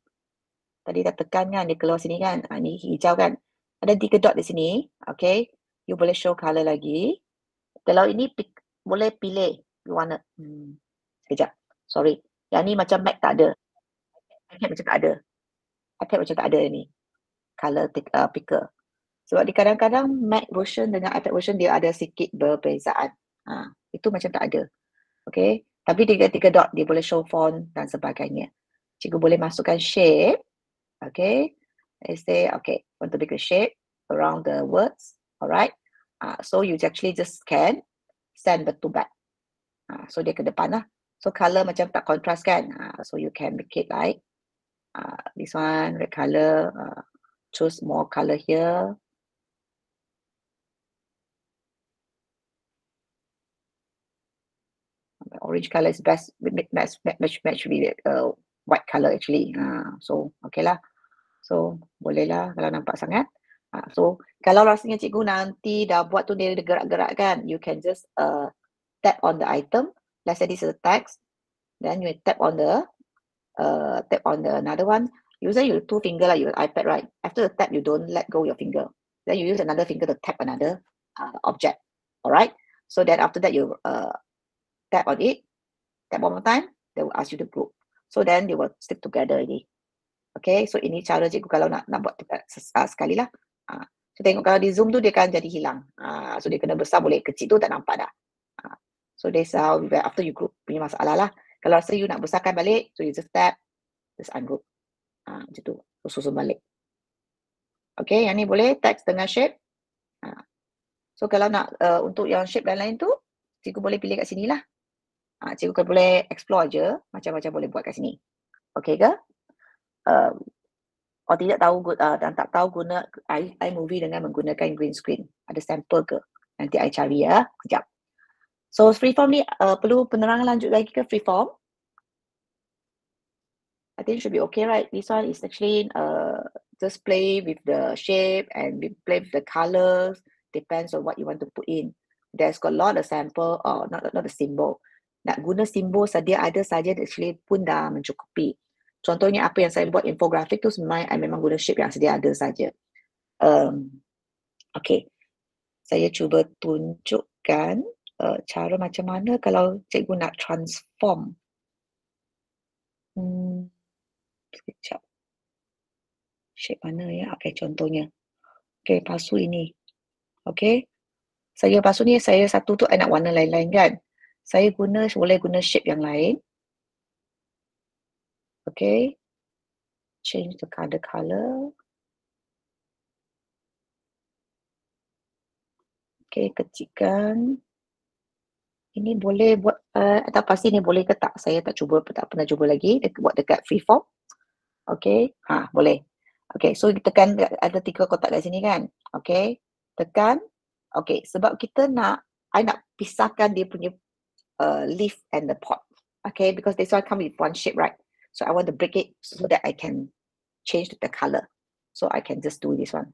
Tadi dah tekan kan, dia keluar sini kan. Ni hijau kan. Ada 3 dot di sini. Okay. You boleh show color lagi. Kalau ini boleh pilih. You wanna. Sekejap. Sorry. Yang ni macam Mac tak ada. iPad macam tak ada. iPad macam tak ada ni. Color picker. Sebab di kadang-kadang Mac version dengan iPad version dia ada sikit perbezaan. Itu macam tak ada. Okay. Tapi 3 dot dia boleh show font dan sebagainya. Cikgu boleh masukkan shape. Okay. Let's say, okay, want to make a shape around the words. Alright. So you actually just scan, send the to back. So dia ke depan lah. So color macam tak contrast kan. So you can make it like this one, red color. Choose more color here. Orange color is best, match with white color actually. So okay lah. So boleh lah kalau nampak sangat. So kalau rasanya cikgu nanti dah buat tu dia gerak-gerak kan, you can just tap on the item. Let's say this is a text. Then you tap on the another one. Usually you 2 finger like your iPad, right? After the tap, you don't let go your finger. Then you use another finger to tap another object. Alright. So then after that you tap on it. Tap one more time. They will ask you to group. So then they will stick together ini. Okay. So ini cara cikgu kalau nak buat sekali lah. So tengok kalau di zoom tu dia akan jadi hilang. So dia kena besar boleh, kecil tu tak nampak dah. So that's how after you group punya masalah lah. Kalau rasa you nak besarkan balik, so you just tap, just ungroup. Macam tu. So susun balik. Okay, yang ni boleh text dengan shape. So kalau nak untuk yang shape dan lain tu, cikgu boleh pilih kat sini lah. Cikgu boleh explore je, macam-macam boleh buat kat sini. Okay ke? Tidak tahu dan tak tahu guna iMovie dengan menggunakan green screen. Ada sampel ke? Nanti I cari ya, sekejap. So freeform ni perlu penerangan lanjut lagi ke freeform? I think should be okay, right? This one is actually just play with the shape and play with the colors. Depends on what you want to put in. There's got a lot of sample or not the symbol. Nak guna simbol sadia ada saja actually pun dah mencukupi. Contohnya apa yang saya buat infografik tu sebenarnya I memang guna shape yang sedia ada saja. Okay, saya cuba tunjukkan cara macam mana kalau cikgu nak transform. Sekejap. Shape mana ya? Okay, contohnya. Okay, pasu ini. Okay. Saya pasu ni, saya satu tu I nak warna lain-lain kan. Saya boleh guna shape yang lain. Okay. Change the color. Okay, kecilkan. Ini boleh buat, tak pasti ni boleh ke tak. Saya tak pernah cuba lagi. Buat dekat freeform. Okay, boleh. Okay, so tekan, ada 3 kotak kat sini kan. Okay, tekan. Okay, sebab I nak pisahkan dia punya leaf and the pot. Okay, because this one come with one shape, right? So I want to break it so that I can change the color. So I can just do this one.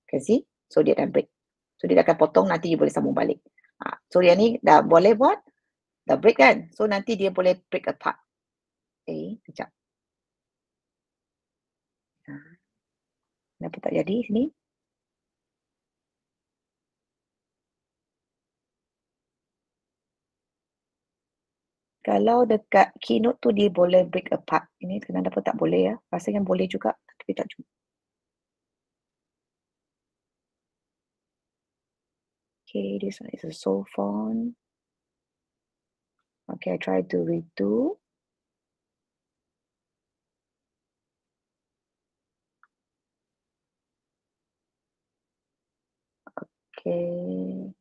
Can see? So dia dah break. So dia dah akan potong, nanti dia boleh sambung balik. So yang ni dah boleh buat, dah break kan? So nanti dia boleh break apart. Okay, sekejap. Kenapa tak jadi sini? Kalau dekat Keynote tu dia boleh break apart. Ini kenapa tak boleh ya? Rasanya boleh juga, tapi tak juga. Okay, this one is a soul font. Okay, I try to redo. Okay.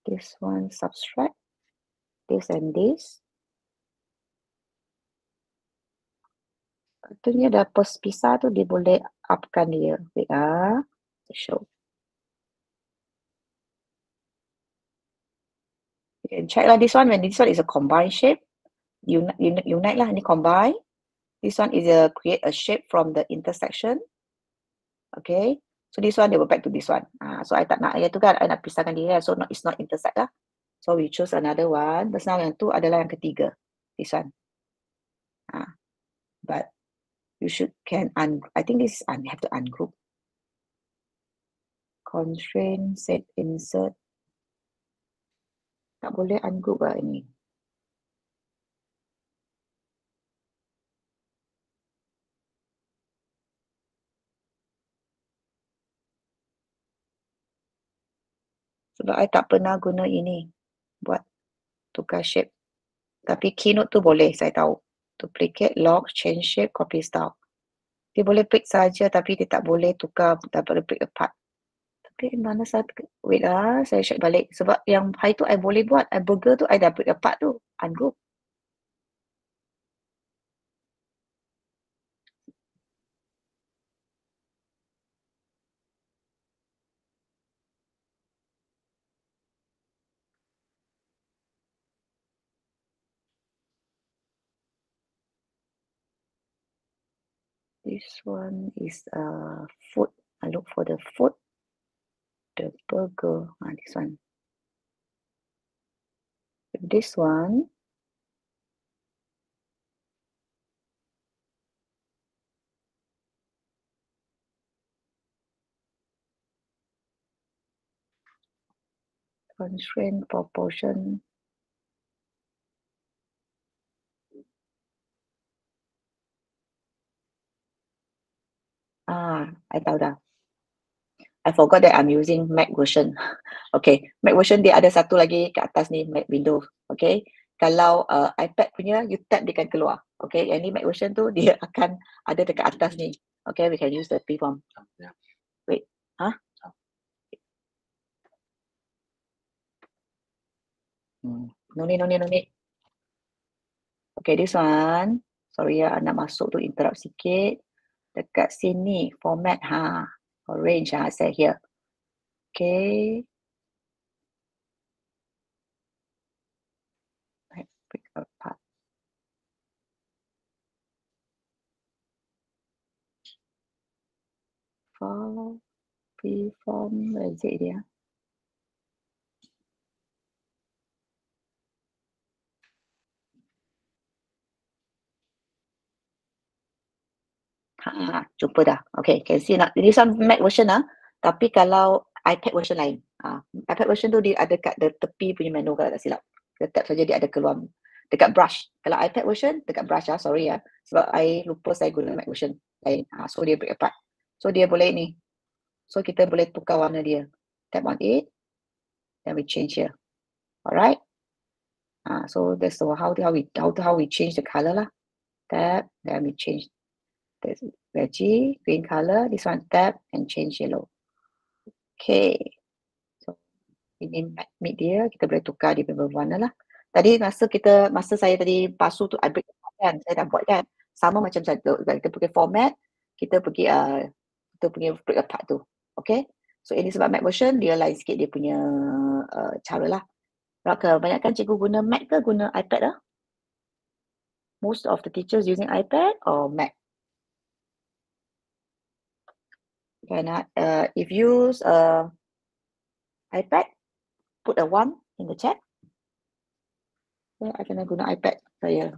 This one subtract. This and this. Betulnya dah pisah tu dia boleh upkan dia. Wait show. You can check lah this one. When this one is a combined shape, unite lah. Ni combine. This one is create a shape from the intersection. Okay. So this one they will back to this one. So I tak nak tu kan. I nak pisahkan dia. So it's not intersect lah. So we choose another one. But now yang tu adalah yang ketiga. This one. But you I think this is have to ungroup. Constraint, set, insert. Tak boleh ungroup lah ini. Sebab I tak pernah guna ini buat tukar shape. Tapi Keynote tu boleh, saya tahu. Duplicate, lock, change shape, copy style. Dia boleh pick saja tapi dia tak boleh tukar, tak boleh pick apart. Tapi mana wait saya check balik. Sebab yang hari tu I boleh buat, burger tu I dah pick apart tu, ungroup. This one is food. I look for the food. The burger. This one. This one. Constraint, proportion. I tahu dah. I forgot that I'm using Mac version. Okay, Mac version dia ada satu lagi kat atas ni, Mac Windows. Okay, kalau iPad punya, you tap dia akan keluar. Okay, yang ni Mac version tu dia akan ada dekat atas ni. Okay, we can use the freeform. Wait, No need. Okay, this one. Sorry ya, nak masuk tu interrupt sikit. Dekat sini, format, orange, set here. Okay. Let's pick apart. For preform, where is it dia? Jumpa dah. Okay, can see nak. This one Mac version tapi kalau iPad version lain. iPad version tu dia ada kat tepi punya menu kalau tak silap. Kita tap saja dia ada keluar dekat brush. Kalau iPad version dekat brush sorry sebab I lupa saya guna Mac version lain. So dia break apart. So dia boleh ni. So kita boleh tukar warna dia. Tap on it. Then we change here. Alright. So that's how we change the color lah. Tap, then we change the veggie, green color. This one tap and change yellow. Okay. So ini mid dia, kita boleh tukar dia berwarna lah. Tadi masa saya tadi basuh tu, I break apart kan, saya dah buat kan. Sama macam kita pergi format, kita pergi kita punya break apart tu. Okay. So ini sebab Mac version, dia lain sikit dia punya cara lah. Kebanyakan cikgu guna Mac ke guna iPad lah? Most of the teachers using iPad or Mac? If you use iPad, put a 1 in the chat. Saya akan guna iPad saya.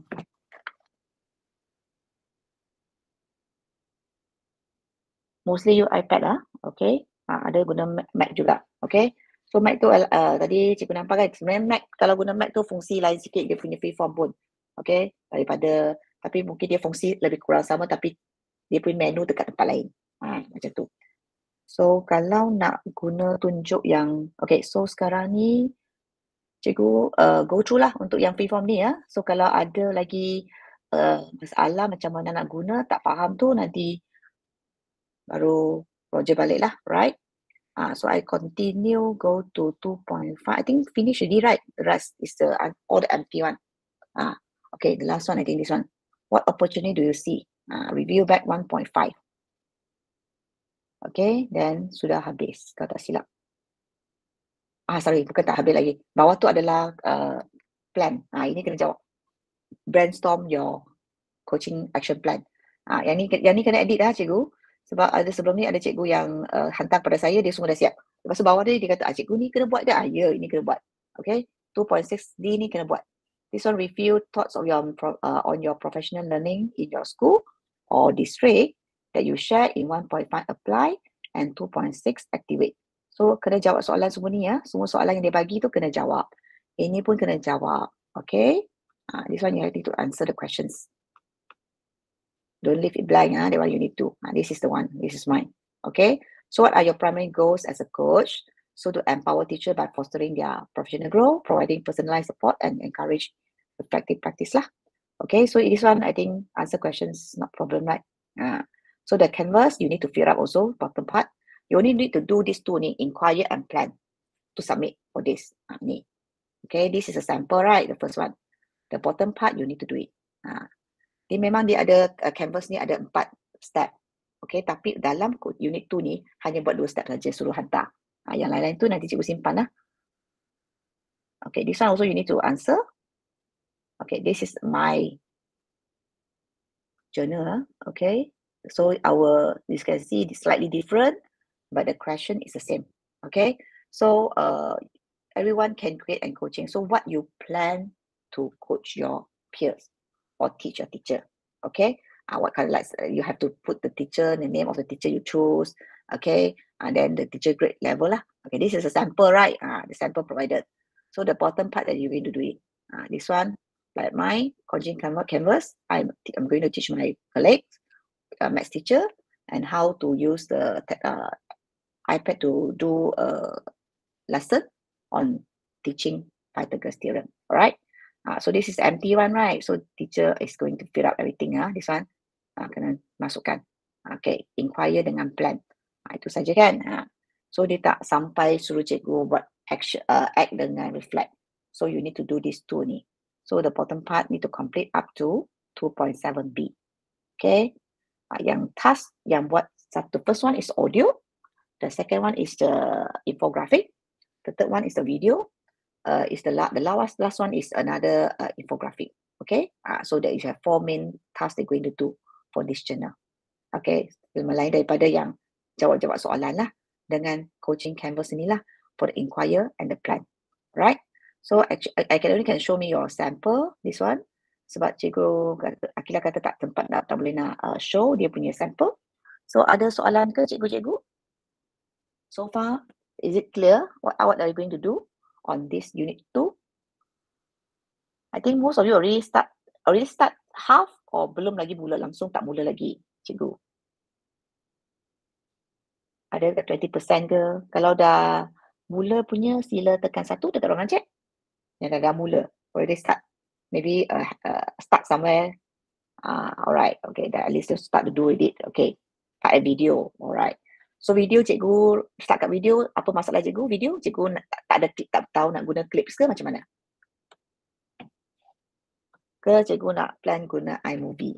Mostly use iPad okay. Ada guna Mac juga, okay. So Mac tu tadi cikgu nampak kan, sebenarnya Mac kalau guna Mac tu fungsi lain sikit dia punya freeform pun, okay. Daripada, tapi mungkin dia fungsi lebih kurang sama tapi dia punya menu dekat tempat lain. Macam tu. So kalau nak guna tunjuk yang, okay, so sekarang ni cikgu go through lah untuk yang freeform ni So kalau ada lagi masalah macam mana nak guna, tak faham tu, nanti baru Roger balik lah, right? So I continue, go to 2.5. I think finish already, right? The rest is all the empty one. Okay, the last one, I think this one. What opportunity do you see? Review back 1.5. Okay, then sudah habis, kalau tak silap. Sorry, bukan tak habis lagi. Bawah tu adalah plan. Ini kena jawab. Brainstorm your coaching action plan. Yang ni kena edit cikgu. Sebab ada sebelum ni ada cikgu yang hantar pada saya, dia semua dah siap. Lepas tu bawah dia kata, cikgu ni kena buat dah. Ya, ini kena buat. Okay, 2.6D ni kena buat. This one review thoughts of on your professional learning in your school or district that you share in 1.5 apply and 2.6 activate. So kena jawab soalan semua ni Semua soalan yang dia bagi tu kena jawab. Ini pun kena jawab. Okay. This one you need to answer the questions. Don't leave it blank. That one you need to. This is the one. This is mine. Okay. So what are your primary goals as a coach? So to empower teacher by fostering their professional growth, providing personalized support, and encourage effective practice lah. Okay. So this one, I think answer questions not problem, right? So the canvas you need to fill up also bottom part. You only need to do these two ni, inquire and plan to submit for this. Ni. Okay. This is a sample, right? The first one. The bottom part you need to do it. Dia memang dia ada canvas ni ada 4 step. Okay, tapi dalam unit 2 ni hanya buat 2 step saja, suruh hantar. Yang lain-lain tu nanti cikgu simpan lah. Okay, this one also you need to answer. Okay, this is my journal. Okay, so you can see it's slightly different, but the question is the same. Okay, so everyone can create and coaching. So what you plan to coach your peers or teach your teacher? Okay, what kind of you have to put the teacher, the name of the teacher you choose. Okay, and then the teacher grade level lah. Okay, this is a sample, right? The sample provided. So the bottom part that you're going to do it. This one, like my coaching canvas, I'm going to teach my colleagues, maths teacher, and how to use the iPad to do a lesson on teaching Pythagoras theorem. All right. So this is empty one, right? So teacher is going to fill up everything. This one kena masukkan. Okay, inquire dengan plan. Itu saja kan. So dia tak sampai suruh cikgu buat act dengan reflect. So you need to do these two ni. So the bottom part need to complete up to 2.7B. Okay. Yang task yang buat satu, first one is audio. The second one is the infographic. The third one is the video. Is the last one is another infographic. Okay, so that you have 4 main tasks they're going to do for this journal. Okay, lain daripada yang jawab-jawab soalan lah dengan coaching canvas inilah for the inquire and the plan, right? So actually, I can only show me your sample, this one, sebab cikgu Akila kata tak boleh nak show dia punya sample. So ada soalan ke cikgu? So far, is it clear what are you going to do on this unit 2? I think most of you already start half or belum lagi mula, langsung tak mula lagi, cikgu. Ada kat 20% ke? Kalau dah mula punya, sila tekan 1 dekat ruangan chat. Yang dah mula, already start. Maybe start somewhere. Alright, okay, at least you start to do with it. Okay, start a video, alright. So video cikgu, start kat video, apa masalah cikgu? Video, cikgu tak tahu nak guna clips ke macam mana? Ke cikgu nak plan guna iMovie?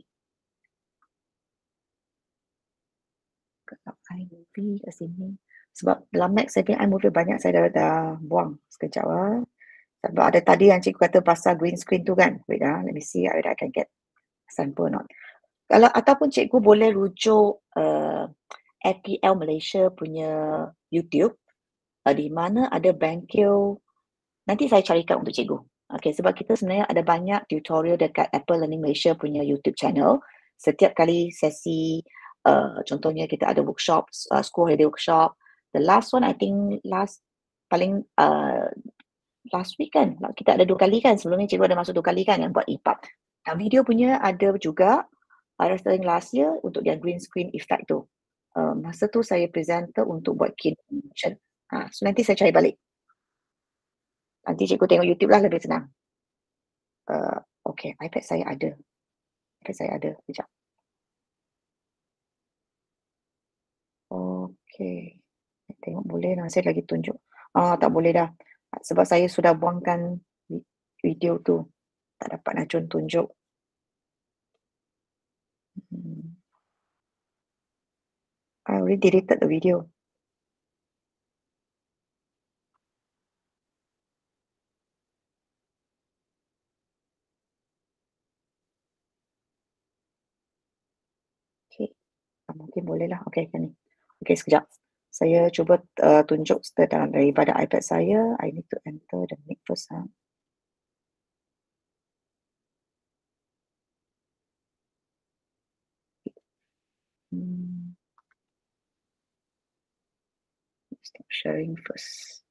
Kalau iMovie kat sini, sebab dalam Mac saya punya iMovie banyak saya dah buang sekejap lah. Sebab ada tadi yang cikgu kata pasal green screen tu kan. Wait let me see whether I can get sample or not. Kalau ataupun cikgu boleh rujuk FPL Malaysia punya YouTube, di mana ada bengkel, nanti saya carikan untuk cikgu. Okay, sebab kita sebenarnya ada banyak tutorial dekat Apple Learning Malaysia punya YouTube channel. Setiap kali sesi, contohnya kita ada workshop, school holiday workshop. The last one I think last week kan, kita ada 2 kali kan, sebelum ni cikgu ada masuk 2 kali kan yang buat EPUB. Video punya ada juga, starting last year untuk yang green screen effect tu. Masa tu saya presenter untuk buat keynote motion. So nanti saya cari balik. Nanti cikgu tengok YouTube lah, lebih senang. Okay, iPad saya ada. Sekejap. Okay. Tengok boleh lah, saya lagi tunjuk. Tak boleh dah. Sebab saya sudah buangkan video tu. Tak dapat nak tunjuk. I already deleted the video. Okay. Mungkin boleh lah. Okay, kan ni. Okay, sekejap. Saya cuba tunjuk daripada iPad saya. I need to enter the mic first. Stop sharing first.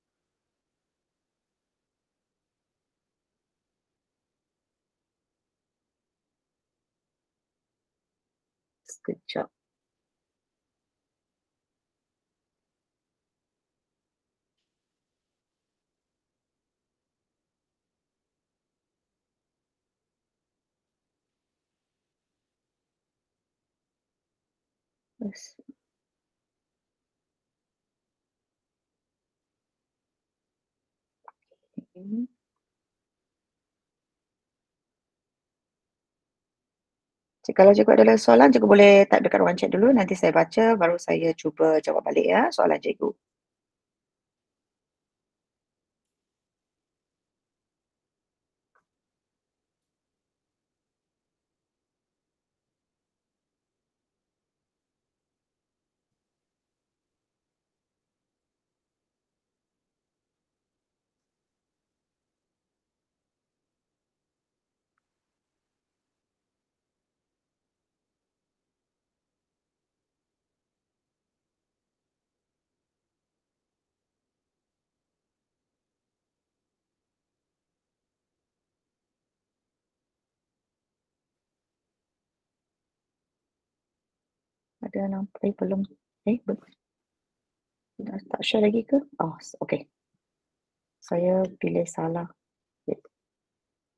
Sekejap. Yes. Okay. Kalau cikgu ada soalan, cikgu boleh type dekat ruangan chat dulu. Nanti saya baca, baru saya cuba jawab balik ya soalan cikgu. Ada nampak belum? Dah tak share lagi ke? Oh, okay. Saya pilih salah.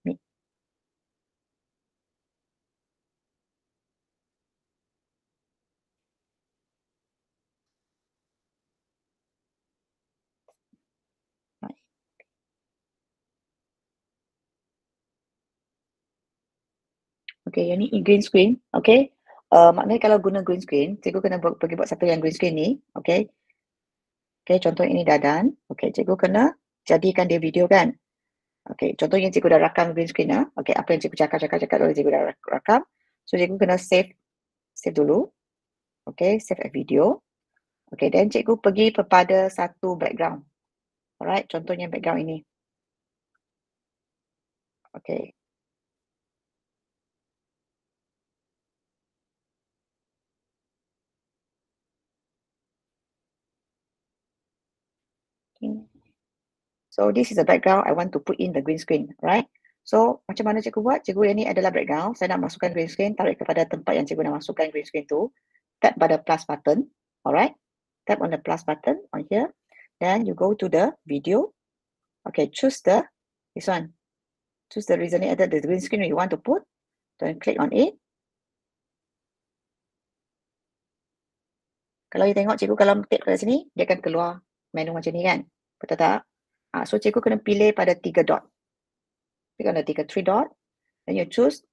Ni. Okay, yang ni green screen. Okay. Maknanya kalau guna green screen, cikgu kena pergi buat satu yang green screen ni. Okay. Okay, contoh ini dah done. Okay, cikgu kena jadikan dia video kan. Okay, contohnya cikgu dah rakam green screen lah. Okay, apa yang cikgu cakap dulu cikgu dah rakam. So, cikgu kena save dulu. Okay, save as video. Okay, then cikgu pergi kepada satu background. Alright, contohnya background ini. Okay. So, this is a background I want to put in the green screen, right? So, macam mana cikgu buat? Cikgu yang ni adalah background. Saya nak masukkan green screen, tarik kepada tempat yang cikgu nak masukkan green screen tu. Tap pada plus button, alright? Tap on the plus button on here. Then you go to the video. Okay, choose this one. Choose the reasoning edit, the green screen you want to put. Then click on it. Kalau you tengok cikgu kalau tap kat sini, dia akan keluar menu macam ni kan? Betul tak? So cikgu kena pilih pada 3 dot. Click on the 3 dot. Then you choose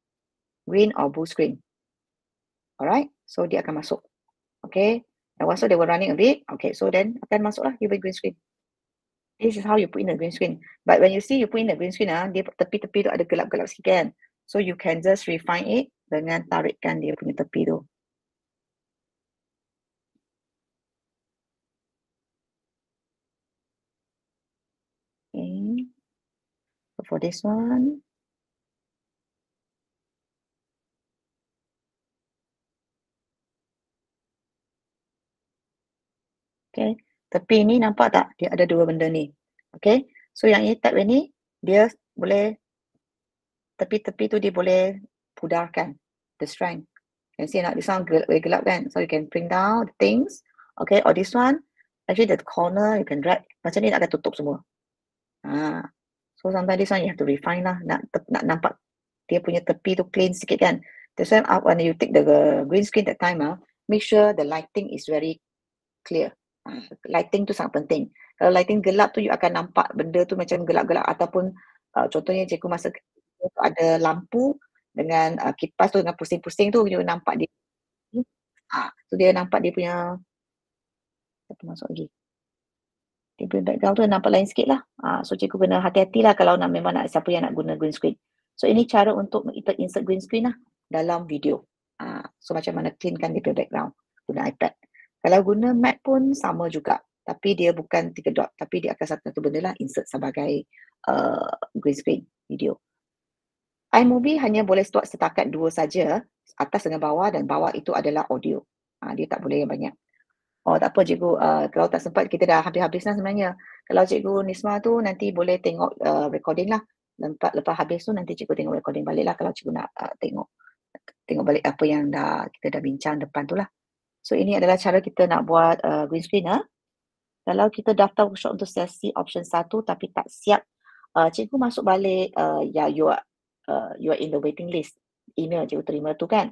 green or blue screen. Alright, so dia akan masuk. Okay, and once they were running a bit, okay, so then akan masuklah you green screen. This is how you put in the green screen. But when you see you put in the green screen, dia tepi-tepi tu ada gelap-gelap sikit kan. So you can just refine it dengan tarikkan dia punya tepi tu. Okay. So for this one, okay, tepi ni nampak tak? Dia ada dua benda ni. Okay, so yang ini tab ni, dia boleh, tepi-tepi tu dia boleh pudarkan the strength. You can see nak, this one gelap kan? So you can bring down the things. Okay, or this one, actually the corner you can drag. Macam ni nak akan tutup semua. So sometimes this one you have to refine lah. Nak nampak dia punya tepi tu clean sikit kan. That's why when you take the green screen that time, make sure the lighting is very clear. Lighting tu sangat penting. Kalau lighting gelap tu, you akan nampak benda tu macam gelap-gelap. Ataupun contohnya cikgu masa ada lampu dengan kipas tu dengan pusing-pusing tu, you nampak dia. So dia nampak dia punya, apa masuk lagi? Dia punya background tu nampak lain sikit lah. So cikgu kena hati-hati lah kalau memang nak, siapa yang nak guna green screen. So ini cara untuk insert green screen lah dalam video. So macam mana cleankan dia punya background guna iPad. Kalau guna Mac pun sama juga. Tapi dia bukan 3 dot. Tapi dia akan satu benda lah, insert sebagai green screen video. iMovie hanya boleh stop setakat 2 saja, atas dengan bawah, dan bawah itu adalah audio. Dia tak boleh yang banyak. Oh tak apa cikgu, kalau tak sempat kita dah habis-habis lah sebenarnya. Kalau cikgu Nisma tu nanti boleh tengok recording lah. Lepas habis tu nanti cikgu tengok recording balik lah kalau cikgu nak tengok balik apa yang kita dah bincang depan tu lah. So ini adalah cara kita nak buat green screen. Kalau kita daftar workshop untuk sesi option 1 tapi tak siap, cikgu masuk balik, you are in the waiting list. Email cikgu terima tu kan.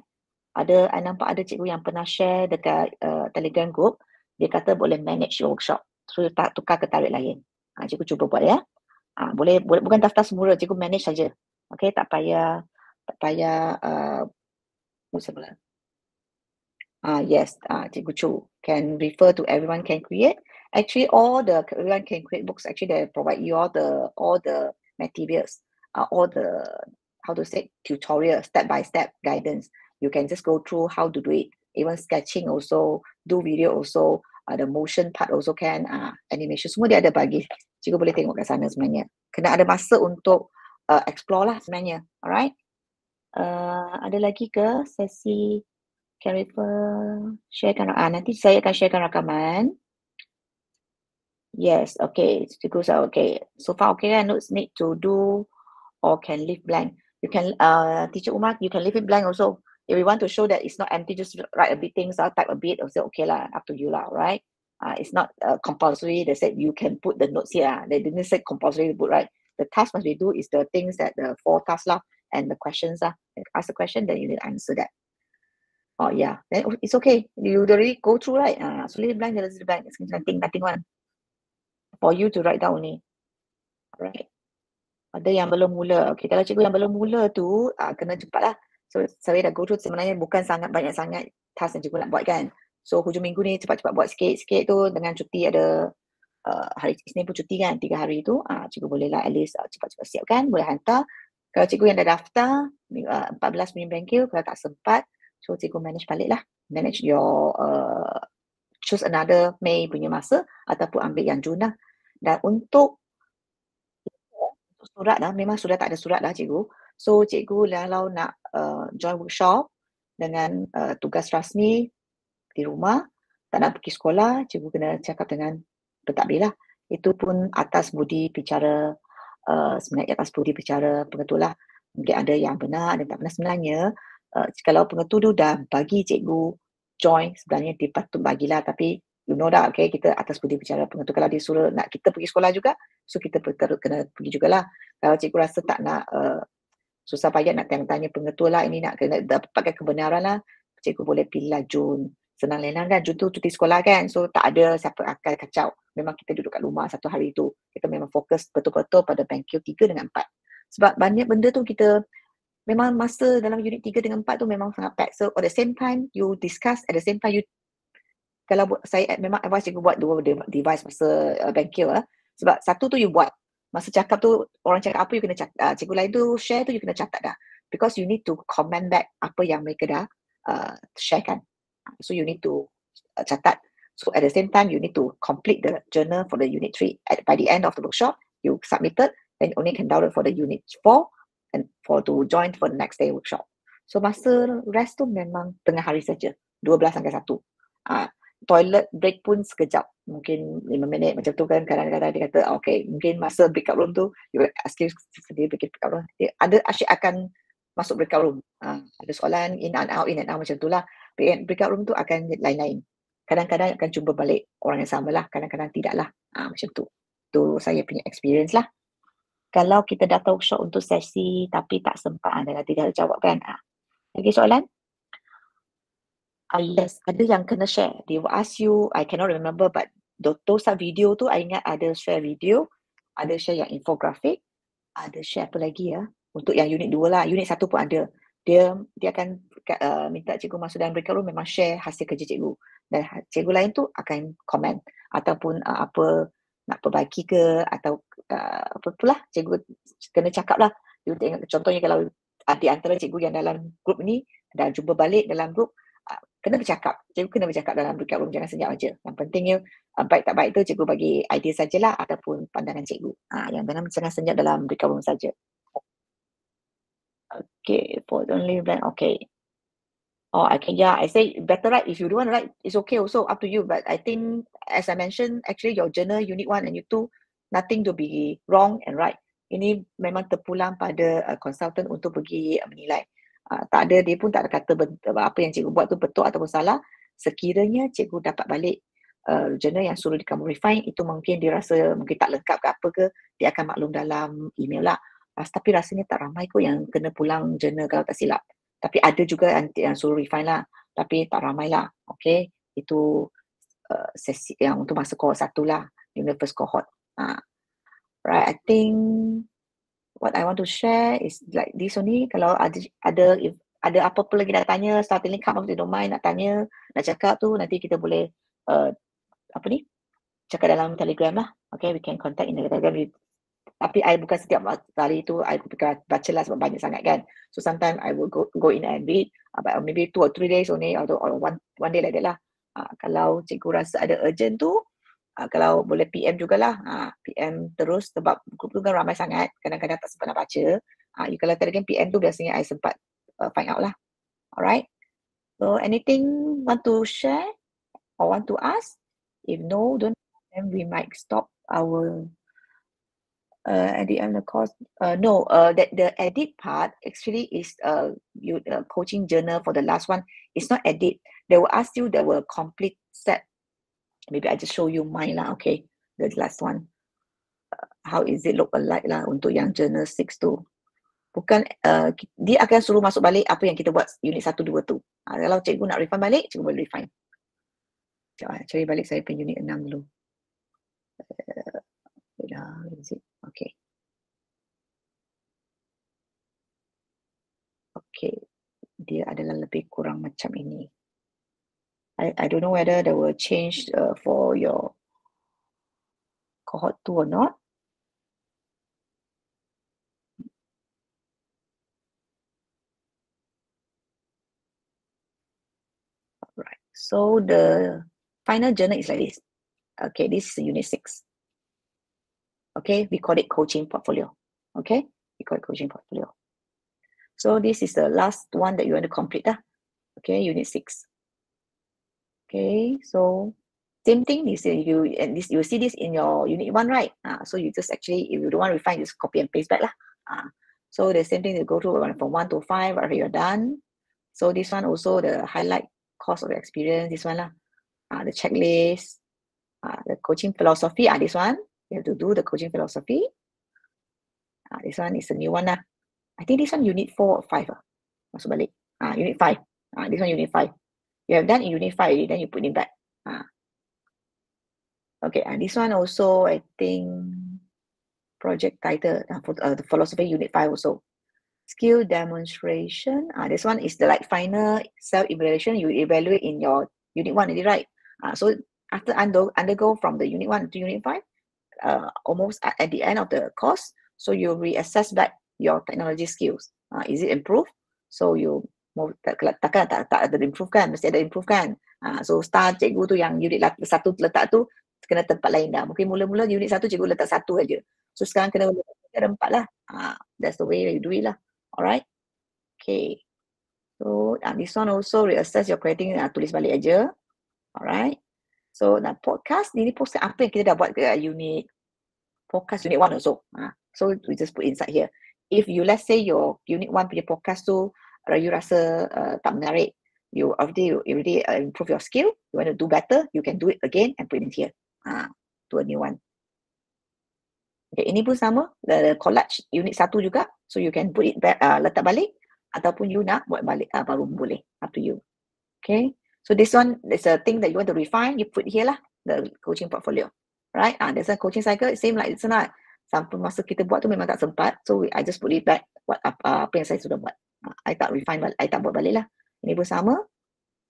I nampak ada cikgu yang pernah share dekat Telegram group. Dia kata boleh manage your workshop. So tukar ke tarik lain. Cikgu cuba buat ya. Boleh bukan daftar semula, cikgu manage saja. Okay, tak payah sebelah. Yes, Cikgu Chu can refer to everyone can create. Actually, everyone can create books. Actually, they provide you all the materials, all the, how to say, tutorial, step-by-step guidance. You can just go through how to do it. Even sketching also, do video also, the motion part also can, animation, semua dia ada bagi. Cikgu boleh tengok kat sana sebenarnya. Kena ada masa untuk explore lah sebenarnya. Alright? Ada lagi ke sesi can refer, sharekan, nanti saya akan sharekan rakaman. Yes, okay, cikgu saya okay. So far okay kan, notes need to do or can leave blank. You can, Teacher Umar, you can leave it blank also. If you want to show that it's not empty, just write a bit things, type a bit, also okay lah, up to you lah, right? It's not compulsory. They said you can put the notes here. They didn't say compulsory to put, right? The task must be do is the things that the 4 tasks lah, and the questions lah. Ask the question, then you need to answer that. Oh yeah, then it's okay. You already go through, right? So leave it blank, just leave it blank. It's nothing one. For you to write down only. Alright. Ada yang belum mula. Okay, kalau cikgu yang belum mula tu, kena cepatlah. So saya dah go through, sebenarnya bukan banyak sangat task yang cikgu nak buat kan. So hujung minggu ni cepat-cepat buat sikit-sikit tu, dengan cuti ada hari Isnin pun cuti kan, 3 hari tu, cikgu bolehlah at least cepat-cepat siapkan, boleh hantar. Kalau cikgu yang dah daftar, 14 punya bengkel, kalau tak sempat, so cikgu manage balik lah. Manage your, choose another Mei punya masa, ataupun ambil yang Jun lah. Dan untuk surat dah, memang sudah tak ada surat dah cikgu. So cikgu kalau nak join workshop dengan tugas rasmi di rumah, tak nak pergi sekolah, cikgu kena cakap dengan pentadbir lah. Itu pun atas budi bicara, sebenarnya atas budi bicara pengetua lah. Mungkin ada yang benar, ada yang tak benar. Sebenarnya, kalau pengetua tu dah bagi cikgu join, sebenarnya dia patut bagilah. Tapi you know dah, okay, kita atas budi bicara pengetua. Kalau dia suruh nak kita pergi sekolah juga, so kita kena pergi jugalah. Kalau cikgu rasa tak nak susah payah nak tanya pengetua lah, ini nak kena dapatkan kebenaran lah, cikgu boleh pilih lah Jun. Senang lenang kan, Jun tu cuti sekolah kan, so tak ada siapa akan kacau. Memang kita duduk kat rumah satu hari tu, kita memang fokus betul-betul pada bengkel 3 dengan 4. Sebab banyak benda tu kita, memang masa dalam unit 3 dengan 4 tu memang sangat pack. So at the same time, you discuss, at the same time you, kalau saya memang advise cikgu buat 2 device masa bengkel lah. Sebab satu tu you buat, masa cakap tu, orang cakap apa you kena catat, cikgu lain tu share tu you kena catat dah. Because you need to comment back apa yang mereka dah share kan. So you need to catat. So at the same time, you need to complete the journal for the unit 3. By the end of the workshop, you submitted, then you only can download for the unit 4 and to join for the next day workshop. So masa rest tu memang tengah hari saja, 12 sampai 1. Toilet break pun sekejap, mungkin 5 minit macam tu kan. Kadang-kadang dia kata, okay, mungkin masa breakout room tu, you ask sendiri pergi breakout room. Ada asyik akan masuk breakout room. Ada soalan in and out macam tu lah. Breakout room tu akan lain-lain. Kadang-kadang akan jumpa balik orang yang sama lah, kadang-kadang tidak lah. Macam tu. Tu saya punya experience lah. Kalau kita datang workshop untuk sesi tapi tak sempat, anda tidak jawab kan. Lagi soalan? Yes, ada yang kena share. They will ask you, I cannot remember, but those video tu, I ingat ada share video, ada share yang infografik, ada share apa lagi ya? Untuk yang unit 2 lah, unit 1 pun ada. Dia akan minta cikgu masuk dalam breakout room, memang share hasil kerja cikgu. Dan cikgu lain tu akan komen ataupun apa nak perbaiki ke atau apa pula cikgu kena cakap lah. You tengok, contohnya kalau di antara cikgu yang dalam grup ni dah jumpa balik dalam grup, kena bercakap. Cikgu kena bercakap dalam breakout room, jangan senyap aja. Yang pentingnya baik tak baik tu cikgu bagi idea sajalah ataupun pandangan cikgu. Yang jangan senyap dalam breakout room saja. Okay, for the only blank, okay. Oh, I say better write. If you don't want to write, it's okay also, up to you. But I think, as I mentioned, actually your journal unit 1 and unit 2, nothing to be wrong and right. Ini memang terpulang pada consultant untuk pergi menilai. Tak ada, dia pun tak ada kata apa yang cikgu buat tu betul ataupun salah. Sekiranya cikgu dapat balik journal yang suruh kamu refine, itu mungkin dia rasa mungkin tak lengkap ke apa ke, dia akan maklum dalam email lah. Tapi rasanya tak ramai kot yang kena pulang journal kalau tak silap. Tapi ada juga yang suruh refine lah, tapi tak ramai lah. Okay, itu sesi yang untuk masa cohort 1 lah, in the first cohort. Right, I think what I want to share is like this only. Kalau ada apa-apa lagi nak tanya, starting come up, don't mind nak tanya, nak cakap tu, nanti kita boleh cakap dalam Telegram lah. Okay, we can contact in the Telegram. Tapi I bukan setiap kali tu I baca lah sebab banyak sangat kan. So sometimes I will go in and read, but maybe 2 or 3 days only, or one day like that lah. Kalau cikgu rasa ada urgent tu, kalau boleh PM jugalah, PM terus sebab grup tu kan ramai sangat, kadang-kadang tak sempat nak baca. You kalau Telegram PM tu biasanya I sempat find out lah. Alright. So anything want to share or want to ask? If no, then we might stop our at the end of the course. No, the edit part actually is coaching journal for the last one. It's not edit. They will ask you, they will complete set. Maybe I just show you mine lah. Okay, the last one. How is it look alike lah untuk yang journal 6 tu. Bukan, dia akan suruh masuk balik apa yang kita buat unit 1, 2 tu. Kalau cikgu nak refine balik, cikgu boleh refine. Cari balik saya pen unit 6 dulu. Okay. Okay. Dia adalah lebih kurang macam ini. I don't know whether they will change for your cohort 2 or not. Right. So the final journal is like this. Okay, this is unit 6. Okay, we call it coaching portfolio. Okay, we call it coaching portfolio. So this is the last one that you want to complete. Okay, unit 6. Okay, so same thing. You see, you see this in your unit 1, right? So you just actually, if you don't want to refine, just copy and paste back lah. So the same thing, you go through from 1 to 5 after you're done. So this one also the highlight course of experience. This one lah. The checklist, the coaching philosophy. This one you have to do the coaching philosophy. This one is a new one lah. I think this one unit 4 or 5. Masuk balik. Unit 5. This one unit 5. You have done in unit 5 already, then you put it back. Okay, and this one also, I think, project title, for the philosophy unit 5 also. Skill demonstration. This one is the like final self-evaluation. You evaluate in your unit 1 already, right? So after undergo from the unit 1 to unit 5, almost at the end of the course, so you reassess back your technology skills. Is it improved? So you takkan tak ada improve kan, mesti ada improve kan. So star cikgu tu yang unit 1 letak tu kena tempat lain dah. Mungkin mula-mula unit 1 cikgu letak 1 aja. So sekarang kena ada 4 lah. That's the way you do it lah. Alright. Okay. So this one also reassess your creating, tulis balik aja. Alright. So podcast ni podcast apa yang kita dah buat ke unit podcast unit 1 also. So we just put inside here. If you let's say your unit 1 punya podcast tu you rasa tak menarik, you already improve your skill, you want to do better, you can do it again and put it in here. To a new one. Okay, ini pun sama, the collage unit 1 juga, so you can put it back, letak balik, ataupun you nak buat balik, baru boleh, up to you. Okay, so this one is a thing that you want to refine, you put here lah, the coaching portfolio. Right, there's a coaching cycle, same like it's not. Sampai masa kita buat tu memang tak sempat, so I just put it back, apa yang saya sudah buat. I tak refine balik, I tak buat balik lah. Ini pun sama.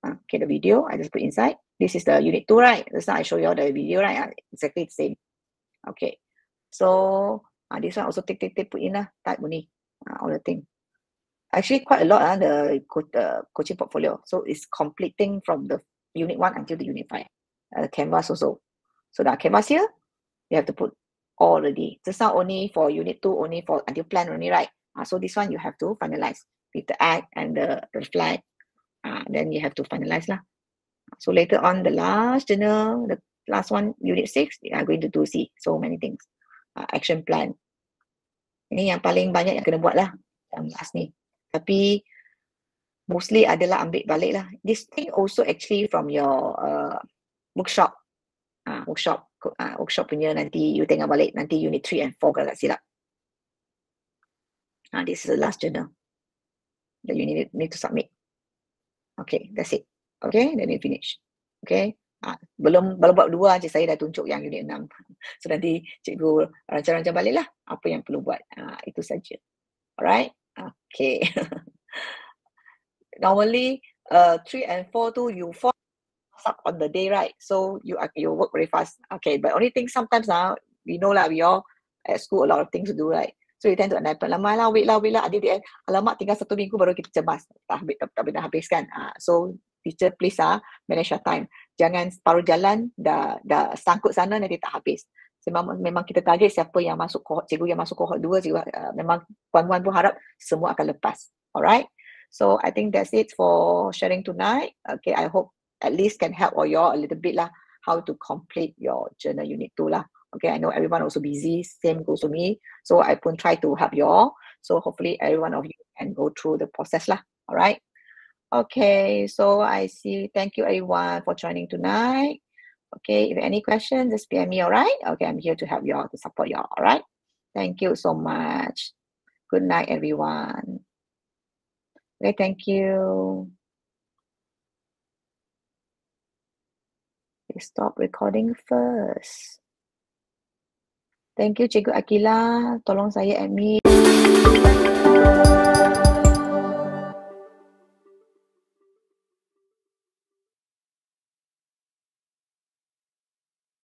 Okay, the video, I just put inside. This is the unit 2, right? Just now I show you all the video, right? Exactly the same. Okay. So, this one also take, put in lah. Type bunyi. All the thing. Actually, quite a lot, the coaching portfolio. So, it's completing from the unit 1 until the unit 5. Canvas also. So, the canvas here, you have to put all already. Just now only for unit 2, only for until plan only, right? So, this one you have to finalize with the act and the flag. Then you have to finalize lah. So later on, the last journal, the last one, unit 6, you are going to do see so many things. Action plan. Ini yang paling banyak yang kena buat lah, yang last ni. Tapi mostly adalah ambil balik lah. This thing also actually from your workshop. Workshop punya nanti you tengok balik, nanti unit 3 and 4 kalau tak silap. This is the last journal that you need to submit. Okay, that's it. Okay, then you finish. Okay, belum buat 2 je, saya dah tunjuk yang unit 6. So nanti cikgu rancang-rancang balik lah apa yang perlu buat. Itu saja. Alright, okay. Normally 3 and 4 tu you fall up on the day, right? So you work very fast. Okay, but only thing sometimes we know lah, we all at school a lot of things to do, right? So you tend to lama lah, wait lah. Adik, alamak tinggal 1 minggu baru kita cemas. Tak boleh habiskan. So teacher please manage your time. Jangan separuh jalan dah sangkut sana nanti tak habis. So, memang kita target siapa yang masuk cohort, cikgu yang masuk cohort 2 juga. Memang puan-puan pun harap semua akan lepas. Alright. So I think that's it for sharing tonight. Okay, I hope at least can help all y'all a little bit lah how to complete your journal unit 2 lah. Okay, I know everyone also busy, same goes to me. So I pun try to help you all. So hopefully every one of you can go through the process lah. All right. Okay, so I see. Thank you everyone for joining tonight. Okay, if any questions, just PM me, all right? Okay, I'm here to help you all, to support you all, all right? Thank you so much. Good night, everyone. Okay, thank you. Stop recording first. Thank you, Cikgu Akila. Tolong saya admin.